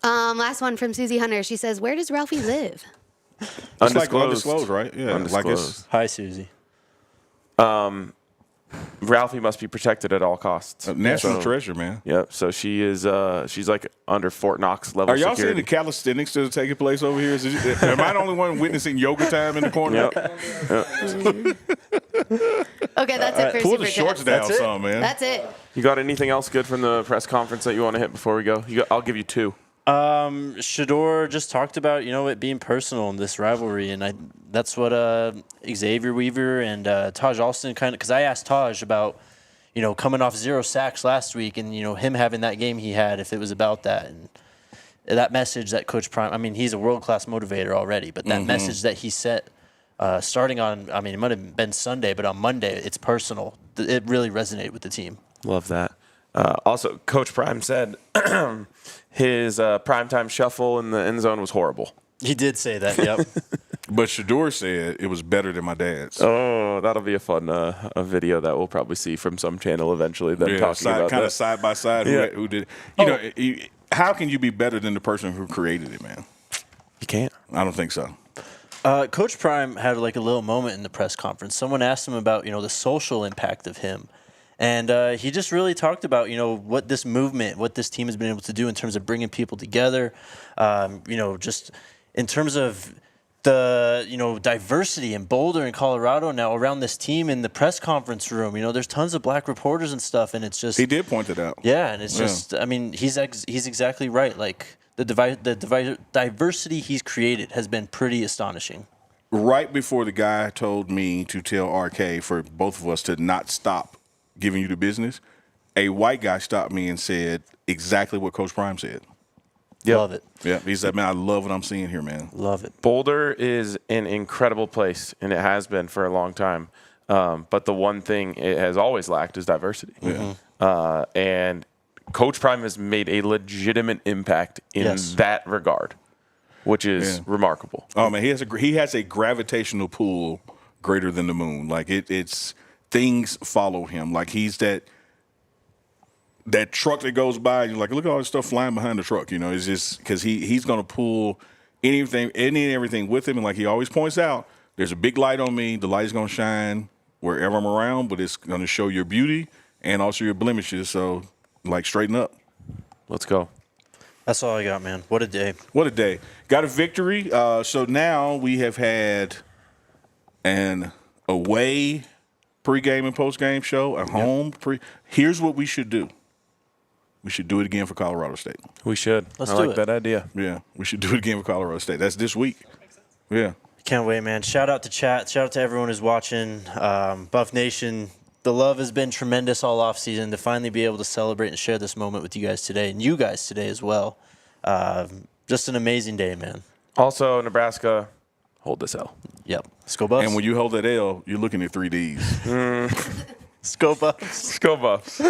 last one from Susie Hunter. She says, where does Ralphie live? It's like undisclosed, right? Yeah. Like Undisclosed. Hi, Susie. Ralphie must be protected at all costs. it's a national So- treasure, man. Yep. So she is. She's like under Fort Knox level. Are y'all seeing security. the calisthenics that are taking place over here? Am I the only one witnessing yoga time in the corner? Yep. Okay, that's it for Pull super the shorts chats. down That's it? some, man. That's it. You got anything else good from the press conference that you want to hit before we go? I'll give you 2. Shedeur just talked about, it being personal in this rivalry, and that's what Xavier Weaver and Taj Alston because I asked Taj about, coming off 0 sacks last week and, him having that game he had, if it was about that. And that message that Coach Prime, he's a world-class motivator already, but that message that he set starting on, it might have been Sunday, but on Monday, it's personal. It really resonated with the team. Love that. Also, Coach Prime said his primetime shuffle in the end zone was horrible. He did say that, yep. But Shedeur said it was better than my dad's. Oh, that'll be a fun a video that we'll probably see from some channel eventually. Them talking about kind that. of side by side. Yeah. Who did? How can you be better than the person who created it, man? You can't. I don't think so. Coach Prime had like a little moment in the press conference. Someone asked him about, the social impact of him. And he just really talked about, what this movement, what this team has been able to do in terms of bringing people together, just in terms of the, diversity in Boulder and Colorado now around this team in the press conference room. There's tons of black reporters and stuff, and it's just. He did point it out. Yeah, and it's just, he's exactly right. Like, the diversity he's created has been pretty astonishing. Right before the guy told me to tell RK for both of us to not stop giving you the business, a white guy stopped me and said exactly what Coach Prime said. Love it. Yeah, he said, man, I love what I'm seeing here, man. Love it. Boulder is an incredible place, and it has been for a long time. But the one thing it has always lacked is diversity. And Coach Prime has made a legitimate impact in that regard, which is remarkable. Oh man, he has a gravitational pull greater than the moon. Like it's things follow him. Like he's that truck that goes by. You're like, look at all this stuff flying behind the truck. You know, it's just because he's going to pull any and everything with him. And like he always points out, there's a big light on me. The light is going to shine wherever I'm around, but it's going to show your beauty and also your blemishes. So, like, straighten up. Let's go. That's all I got, man. What a day. What a day. Got a victory. So now we have had an away pregame and postgame show, a home Here's what we should do. We should do it again for Colorado State. We should. Let's I do like it. that idea. Yeah, we should do it again for Colorado State. That's this week. Yeah. Can't wait, man. Shout out to chat. Shout out to everyone who's watching. Buff Nation, the love has been tremendous all offseason. To finally be able to celebrate and share this moment with you guys today, and you guys today as well. Just an amazing day, man. Also, Nebraska, hold this L. Yep. Let's go Buffs. And when you hold that L, you're looking at 3 Ds. Let's go Buffs. Let's go Buffs.